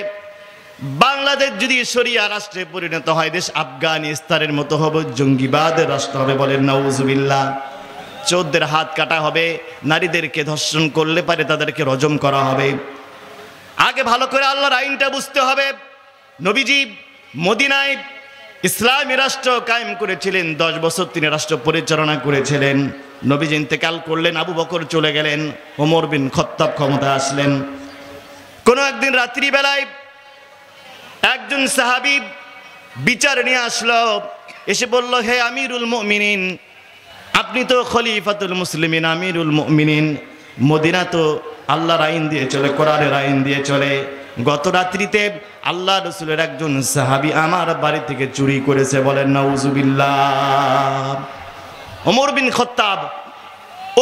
বাংলাদেশ যদি শরিয়া রাষ্ট্রে পরিণত হয়, দেশ আফগানিস্তানের মতো হবে, জঙ্গিবাদের রাষ্ট্র হবে। বলেন নাউজুবিল্লাহ। চোরদের হাত কাটা হবে, নারীদেরকে ধর্ষণ করলে পারে তাদেরকে রজম করা হবে। আগে ভালো করে আল্লাহর আইনটা বুঝতে হবে। নবীজি মদিনায় ইসলামী রাষ্ট্র কায়েম করেছিলেন, 10 বছর তিনি রাষ্ট্র পরিচালনা করেছিলেন। নবীজি ইন্তেকাল করলেন, আবু বকর চলে গেলেন, ওমর বিন খাত্তাব ক্ষমতা আসলেন। কোনো একদিন রাত্রিবেলায় একজন সাহাবী বিচার নিয়ে আসলো, এসে বলল, হে আমিরুল মুমিনিন, আপনি তো খলিফাতুল মুসলিমিন, আমিরুল মুমিনিন, মদিনা তো আল্লাহর আইন দিয়ে চলে, কোরআনের আইন দিয়ে চলে। গত রাত্রিতে আল্লাহ রসুলের একজন সাহাবী আমার বাড়ি থেকে চুরি করেছে। বলেন নাউজুবিল্লাহ। ওমর বিন খাত্তাব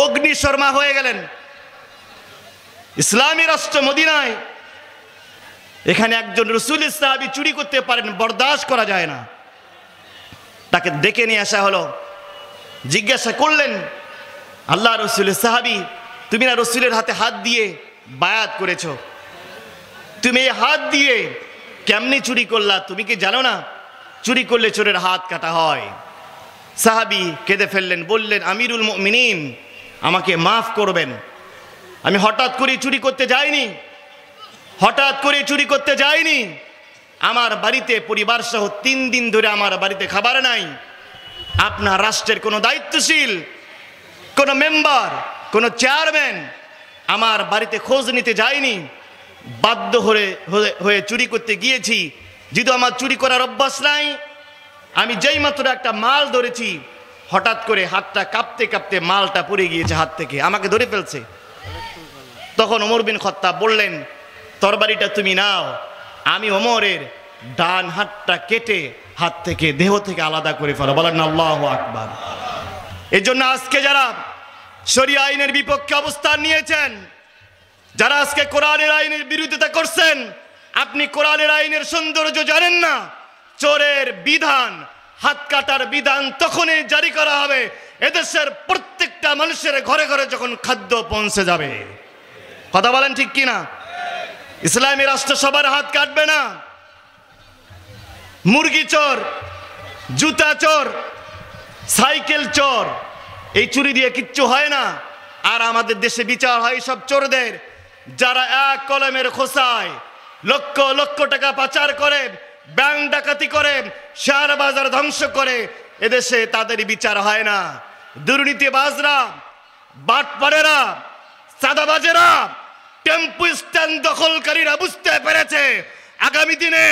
অগ্নিশর্মা হয়ে গেলেন। ইসলামী রাষ্ট্র মদিনায়, এখানে একজন রসুলের সাহাবী চুরি করতে পারেন, বরদাস্ত করা যায় না। তাকে ডেকে নিয়ে আসা হলো, জিজ্ঞাসা করলেন, আল্লাহ রসুলের সাহাবী, তুমি না রসুলের হাতে হাত দিয়ে বায়াত করেছো, তুমি এই হাত দিয়ে কেমনি চুরি করলা? তুমি কি জানো না চুরি করলে চোরের হাত কাটা হয়? সাহাবী কেঁদে ফেললেন, বললেন, আমিরুল মুমিনিন, আমাকে মাফ করবেন, আমি হঠাৎ করে চুরি করতে যাইনি, হঠাৎ করে চুরি করতে যাইনি। আমার বাড়িতে পরিবার সহ 3 দিন ধরে আমার বাড়িতে খাবার নাই। আপনার রাষ্ট্রের কোনো দায়িত্বশীল, কোনো মেম্বার, কোনো চেয়ারম্যান আমার বাড়িতে খোঁজ নিতে যায়নি। বাধ্য হয়ে চুরি করতে গিয়েছি। যেহেতু আমার চুরি করার অভ্যাস নাই, আমি যেই মাত্র একটা মাল ধরেছি, হঠাৎ করে হাতটা কাঁপতে কাঁপতে মালটা পড়ে গিয়েছে হাত থেকে, আমাকে ধরে ফেলছে। তখন ওমর বিন খাত্তাব বললেন, তরবারিটা তুমি নাও, আমি ওমরের ডান হাতটা কেটে হাত থেকে, দেহ থেকে আলাদা করে ফেলো। বলেন আল্লাহু আকবার। এই জন্য আজকে যারা শরিয়া আইনের বিপক্ষে অবস্থান নিয়েছেন, যারা আজকে কোরআনের আইনের বিরোধিতা করছেন, আপনি কোরআনের আইনের সৌন্দর্য জানেন না। চোরের বিধান, হাত কাটার বিধান তখনই জারি করা হবে এদেশের প্রত্যেকটা মানুষের ঘরে ঘরে যখন খাদ্য পৌঁছে যাবে। কথা বলেন ঠিক কিনা? ইসলামী রাষ্ট্র সবার হাত কাটবে না। মুরগি চোর, জুতা চোর, সাইকেল চোর, এই চুরি দিয়ে কিচ্ছু হয় না। আর আমাদের দেশে বিচার হয় সব চোরদের, যারা এক কলমের খোসায় লক্ষ লক্ষ টাকা পাচার করে, ব্যাংক ডাকাতি করে, শেয়ার বাজার ধ্বংস করে, এদেশে তাদের বিচার হয় না। দুর্নীতিবাজরা, বাটপাড়েরা, চাঁদাবাজেরা, টেম্পু স্ট্যান্ড দখলকারীরা বুঝতে পেরেছে আগামী দিনে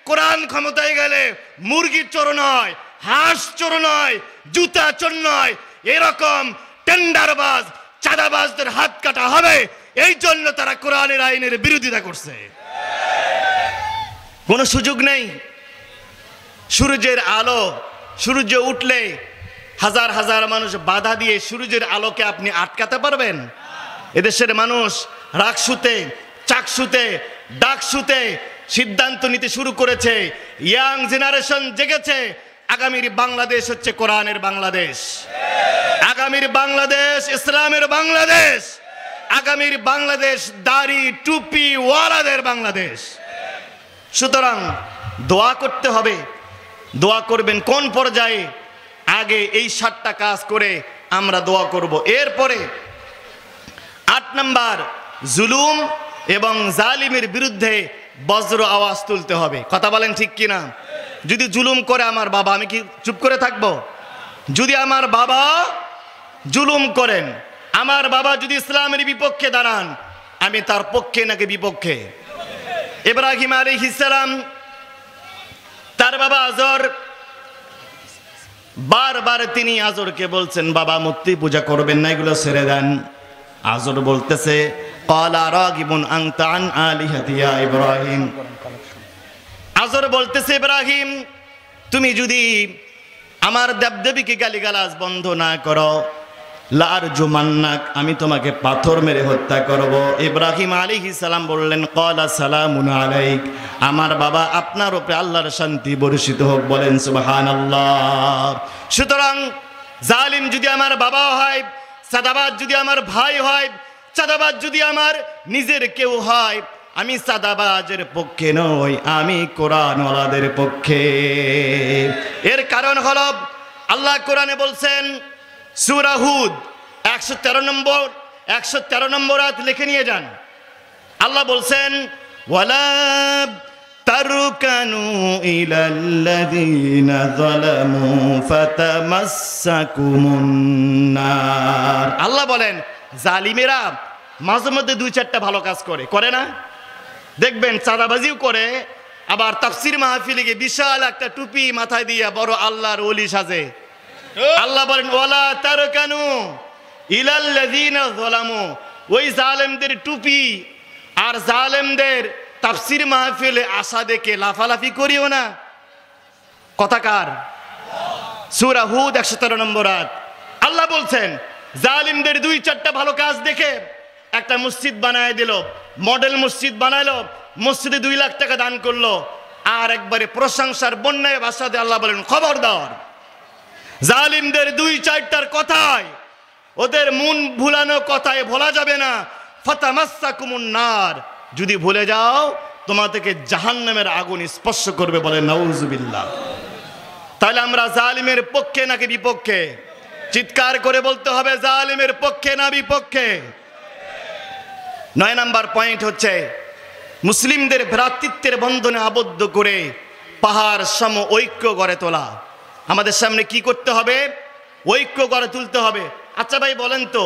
কোরআন ক্ষমতায় গেলে মুরগি চোর নয়, হাঁস চোর নয়, জুতা চোর নয়, এরকম টেন্ডারবাজ, চাঁদাবাজদের হাত কাটা হবে। এই জন্য তারা কোরআনের আইনের বিরোধিতা করছে। কোনো সুযোগ নেই। সূর্যের আলো, সূর্য উঠলে হাজার হাজার মানুষ বাধা দিয়ে সূর্যের আলোকে আপনি আটকাতে পারবেন? এদেশের মানুষ রাগসুতে, চাকসুতে, ডাকসুতে সিদ্ধান্ত নিতে শুরু করেছে। ইয়াং জেনারেশন জেগেছে। আগামীর বাংলাদেশ হচ্ছে কোরআনের বাংলাদেশ, আগামীর বাংলাদেশ ইসলামের বাংলাদেশ, আগামীর বাংলাদেশ দাড়ি টুপি ওয়ালাদের বাংলাদেশ। সুতরাং দোয়া করতে হবে। দোয়া করবেন কোন পর্যায়ে? আগে এই 7টা কাজ করে আমরা দোয়া করব। এরপরে 8 নাম্বার, জুলুম এবং জালিমের বিরুদ্ধে বজ্র আওয়াজ তুলতে হবে। কথা বলেন ঠিক কিনা? যদি জুলুম করে আমার বাবা, আমি কি চুপ করে থাকবো? যদি আমার বাবা জুলুম করেন, আমার বাবা যদি ইসলামের বিপক্ষে দাঁড়ান, আমি তার পক্ষে নাকি বিপক্ষে? ইব্রাহিম আলাইহিস সালাম, তার বাবা আজর, বারবার তিনি আজরকে বলছেন, বাবা মূর্তি পূজা করবেন না, এগুলো ছেড়ে দেন। আজর বলতেছে, ক্বালা রাগিবুন আনতা আন আলিহাতি ইয়া ইব্রাহিম। আজর বলতেছে, ইব্রাহিম তুমি যদি আমার দেবদেবীকে গালিগালাজ বন্ধ না করো, লারজুমান্নাক, আমি তোমাকে পাথর মেরে হত্যা করব। ইব্রাহিম আলাইহিস সালাম বললেন, ক্বালা সালামুন আলাইক, আমার বাবা আপনার উপরে আল্লাহর শান্তি বর্ষিত হোক। বলেন সুবহানাল্লাহ। সুতরাং জালিম যদি আমার বাবা হয়, সাদাবাজ যদি আমার ভাই হয়, চাঁদাবাজ যদি আমার নিজের কেউ হয়, আমি সাদাবাজের পক্ষে নই, আমি কোরআনওয়ালাদের পক্ষে। এর কারণ হলো আল্লাহ কোরআনে বলছেন, সূরা হুদ 113 নম্বর আয়াত লিখে নিয়ে যান। আল্লাহ বলছেন, ওয়ালা তারকানু ইলাল্লাযীনা যালামু ফাতামাসসাকুমুন নার। আল্লাহ বলেন, জালিমেরা মাঝে মধ্যে 2-4টা ভালো কাজ করে না? দেখবেন চাঁদাবাজিও করে, আবার তাফসীর মাহফিলে গিয়ে বিশাল একটা টুপি মাথায় দিয়ে বড় আল্লাহর ওলি সাজে। আল্লাহ বলেন, ওয়ালা তারকানু ইলাল্লাযীনা যালামু, ওই জালেমদের টুপি আর জালেমদের তাফসীর মাহফিলে আসা দেখে লাফালাফি করিও না। কথাকার সূরা হুদ 113 নম্বর আয়াত। আল্লাহ বলছেন, জালিমদের 2-4টা ভালো কাজ দেখে একটা মসজিদ বানায় দিল, মডেল মসজিদ বানাইলো, মসজিদে 2 লাখ টাকা দান করলো, আর একবারে প্রশংসার বন্যায় ভাষাতে আল্লাহ বলেন, খবরদার, জালিমদের 2-4টার কথায়, ওদের মন ভুলানো কথায় ভোলা যাবে না। ফাতামাসসাকুমুন নার, যদি ভুলে যাও তোমাদেরকে জাহান্নামের আগুন স্পর্শ করবে। বলে নাউজুবিল্লাহ। তাহলে আমরা জালিমের পক্ষে নাকি বিপক্ষে? চিৎকার করে বলতে হবে, জালিমের পক্ষে না বিপক্ষে? 9 নাম্বার পয়েন্ট হচ্ছে, মুসলিমদের ভ্রাতৃত্বের বন্ধনে আবদ্ধ করে পাহাড় সম ঐক্য গড়ে তোলা। আমাদের সামনে কি করতে হবে? ঐক্য গড়ে তুলতে হবে। আচ্ছা ভাই বলেন তো,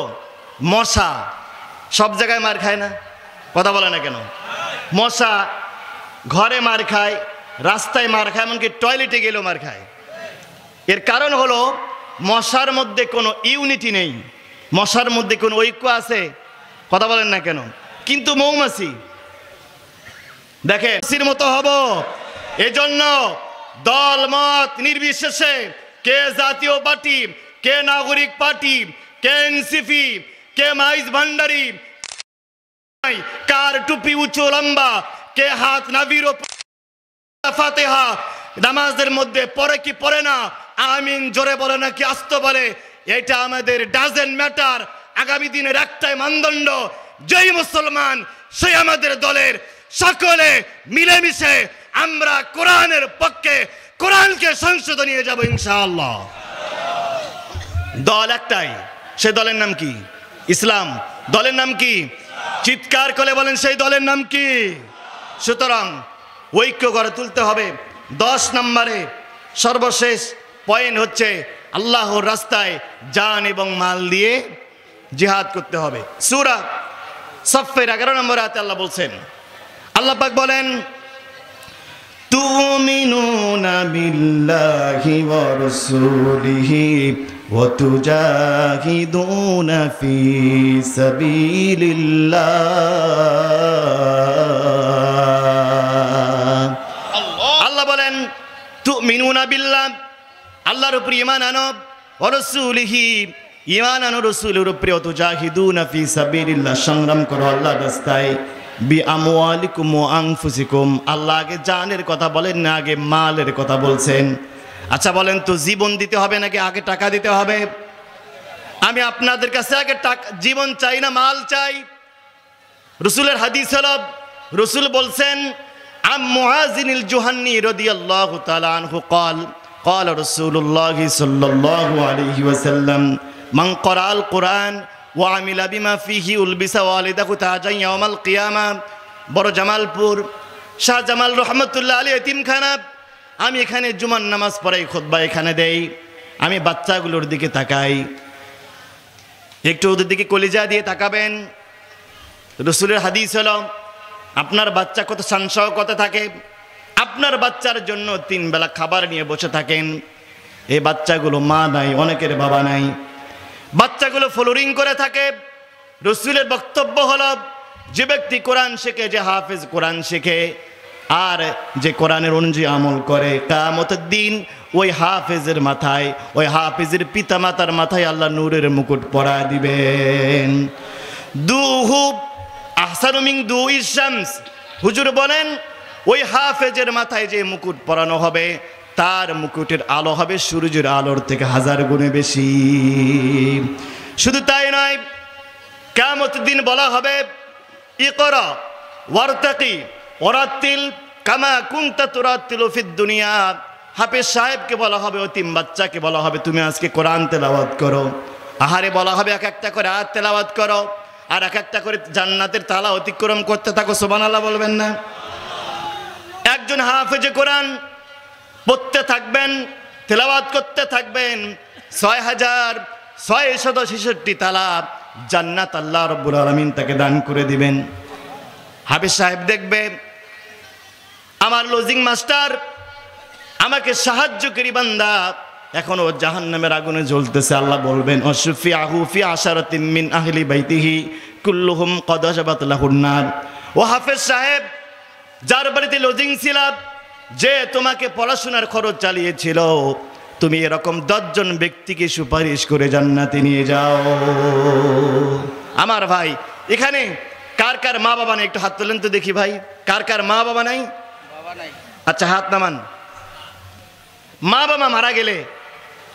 মশা সব জায়গায় মার খায় না? কথা বলে না কেন? মশা ঘরে মার খায়, রাস্তায় মার খায়, এমনকি টয়লেটে গেলেও মার খায়। এর কারণ হলো মশার মধ্যে কোনো ইউনিটি নেই, মশার মধ্যে কোনো ঐক্য আছে? কথা বলেন না কেন? কিন্তু মৌমাছি দেখেন মৌমাছির মতো হব। এজন্য দল মত নির্বিশেষে, কে জাতীয় পার্টি, কে নাগরিক পার্টি, কে এনসিপি, কে মাইজ ভান্ডারি, কার টুপি উঁচু লম্বা, কে হাত নাভির ফাতিহা নামাজের মধ্যে পড়ে কি পড়ে না, আমিন জোরে বলে নাকি আস্তে বলে, এটা আমাদের ডাজেন্ট ম্যাটার। আগামী দিনের একটাই মানদণ্ড, যেই মুসলমান সেই আমাদের দলের। সকলে মিলেমিশে আমরা কোরআনের পক্ষে, কোরআনকে সংসদে নিয়ে যাব ইনশাআল্লাহ। দল একটাই, সে দলের নাম কি? ইসলাম। দলের নাম কি? চিৎকার করে বলেন, সেই দলের নাম কি? সুতরাং ঐক্য গড়ে তুলতে হবে। 10 নম্বরে সর্বশেষ পয়েন্ট হচ্ছে, আল্লাহর রাস্তায় জান এবং মাল দিয়ে জিহাদ করতে হবে। সূরা সফের 11 নম্বর আয়াতে আল্লাহ বলছেন, আল্লাহ পাক বলেন, তুমিনুনা বিল্লাহি ওয়া রাসূলিহি ওয়া তুজাহিদুনা ফি সাবিলিল্লাহ। আল্লাহ বলেন, তুমিনুনা বিল্লাহ, আল্লাহর উপরে ঈমান আনো, ওয়া রাসূলিহি, ঈমান আনো রাসূলের উপরে, ওয়া তুজাহিদুনা ফি সাবিলিল্লাহ, সংগ্রাম করো আল্লাহর রাস্তায়, বি আমওয়ালিকুম ওয়া আনফুসিকুম। আল্লাহ আগে জানের কথা বলেন না, আগে মালের কথা বলছেন। আচ্ছা বলেন তো, জীবন দিতে হবে নাকি আগে টাকা দিতে হবে? আমি আপনাদের কাছে আগে জীবন চাই না মাল চাই? রাসূলের হাদিস হলো, রাসূল বলছেন, আম মুআযিনিল জুহান্নি রাদিয়াল্লাহু তাআলা আনহু قال قال رسول الله صلى الله عليه وسلم من قرأ القرآن وعمل بما فيه ألبس والده تاجا يوم القيامة। বড় জামালপুর শাহ জামাল রহমতুল্লাহ আলী এতিমখানা। আমি এখানে জুমার নামাজ পড়াই, খুতবা এখানে দেই। আমি বাচ্চাগুলোর দিকে তাকাই, একটু ওদের দিকে কলিজা দিয়ে তাকাবেন। রাসূলের হাদিস হলো, আপনার বাচ্চা কত শানসহ কত থাকে, আপনার বাচ্চার জন্য 3 বেলা খাবার নিয়ে বসে থাকেন। এই বাচ্চাগুলো মা নাই, অনেকের বাবা নাই, বাচ্চাগুলো ফলোরিং করে থাকে। রাসূলের বক্তব্য হলো, যে ব্যক্তি কোরআন শেখে, যে হাফেজ কোরআন শেখে, আর যে কোরআনের অনুযায়ী আমল করে, কিয়ামতের দিন ওই হাফেজের মাথায়, ওই হাফেজের পিতামাতার মাথায় আল্লাহ নূরের মুকুট পরায় দিবেন। দুহু আহসানু মিন দুই শামস, হুজুর বলেন ওই হাফেজের মাথায় যে মুকুট পরানো হবে তার মুকুটের আলো হবে সূর্যের আলোর থেকে 1000 গুণে বেশি। শুধু তাই নয়, কিয়ামতের দিন বলা হবে ইকরা ওয়ারতাকি ওয়ারাতিল কামা কুনতা তুরাতিলু ফিদ দুনিয়া। হাফেজ সাহেবকে বলা হবে, অতিম বাচ্চাকে বলা হবে তুমি আজকে কোরআন তেলাওয়াত করো। আহারে বলা হবে এক একটা করে আয়াত তেলাওয়াত করো, আর এক একটা করে জান্নাতের তালা অতিক্রম করতে থাকো। সুবহানাল্লাহ বলবেন না? একজন হাফেজে কোরআন পড়তে থাকবেন, তেলাওয়াত করতে থাকবেন, 6666 তালা জান্নাত আল্লাহ রাব্বুল আলামিন তাকে দান করে দিবেন। হাফেজ সাহেব দেখবে আমার লজিং মাস্টার, আমাকে সাহায্যকারী বান্দা এখনো জাহান্নামের আগুনে জ্বলতেছে। আল্লাহ বলবেন অশুফিয়াহু ফি আশারাতিন মিন আহলি বাইতিহি কুল্লুহুম কদ আজাবাত লাহুন নার। ও হাফেজ সাহেব, যার বাড়িতে লজিং ছিল, যে তোমাকে পড়াশোনার খরচ চালিয়েছিল, তুমি এরকম 10 জন ব্যক্তিকে সুপারিশ করে জান্নাতে নিয়ে যাও। আমার ভাই, এখানে কার কার মা বাবা নাই? একটু হাত তোলেন তো দেখি ভাই, কার কার মা বাবা নাই? আচ্ছা হাত নামান। মা বাবা মারা গেলে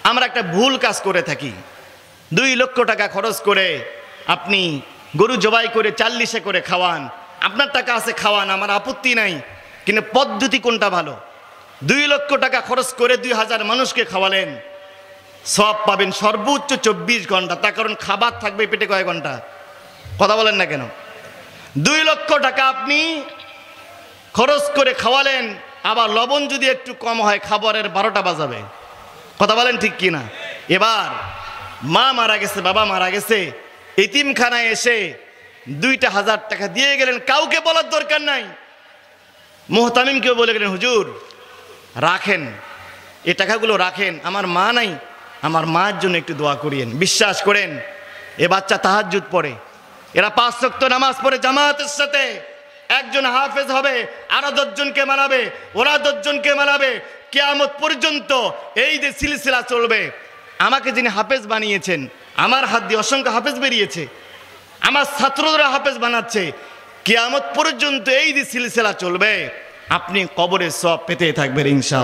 আমরা একটা ভুল কাজ করে থাকি। 2 লক্ষ টাকা খরচ করে আপনি গরু জবাই করে 40 করে খাওয়ান, আপনার টাকা আছে খাওয়ান, আমার আপত্তি নাই, কিন্তু পদ্ধতি কোনটা ভালো? 2 লক্ষ টাকা খরচ করে 2000 মানুষকে খাওয়ালেন, সব পাবেন সর্বোচ্চ 24 ঘন্টা। তার কারণ খাবার থাকবে পেটে কয় ঘন্টা? কথা বলেন না কেন? 2 লক্ষ টাকা আপনি খরচ করে খাওয়ালেন, আবার লবণ যদি একটু কম হয় খাবারের 12টা বাজাবে। কথা বলেন ঠিক কি না? এবার মা মারা গেছে, বাবা মারা গেছে, এতিমখানায় এসে 2000 টাকা দিয়ে গেলেন, কাউকে বলার দরকার নাই। মুহতামিমকেও বলে গেলেন হুজুর রাখেন, এই টাকাগুলো রাখেন, আমার মা নাই, আমার মার জন্য একটু দোয়া করিয়েন। বিশ্বাস করেন এ বাচ্চা তাহাজ্জুদ পড়ে, এরা 5 ওয়াক্ত নামাজ পড়ে জামাতের সাথে। একজন হাফেজ হবে, আরো 10 জনকে মানাবে, ওরা 10 জনকে মানাবে, কিয়ামত পর্যন্ত এই যে সিলসিলা চলবে। আমাকে যিনি হাফেজ বানিয়েছেন, আমার হাত দিয়ে অসংখ্য হাফেজ বেরিয়েছে, আমার ছাত্ররা হাফেজ বানাচ্ছে, কিয়ামত পর্যন্ত এই যে সিলসিলা চলবে। আপনি কবরে সওয়াব পেতে থাকবেন ইনশাআল্লাহ।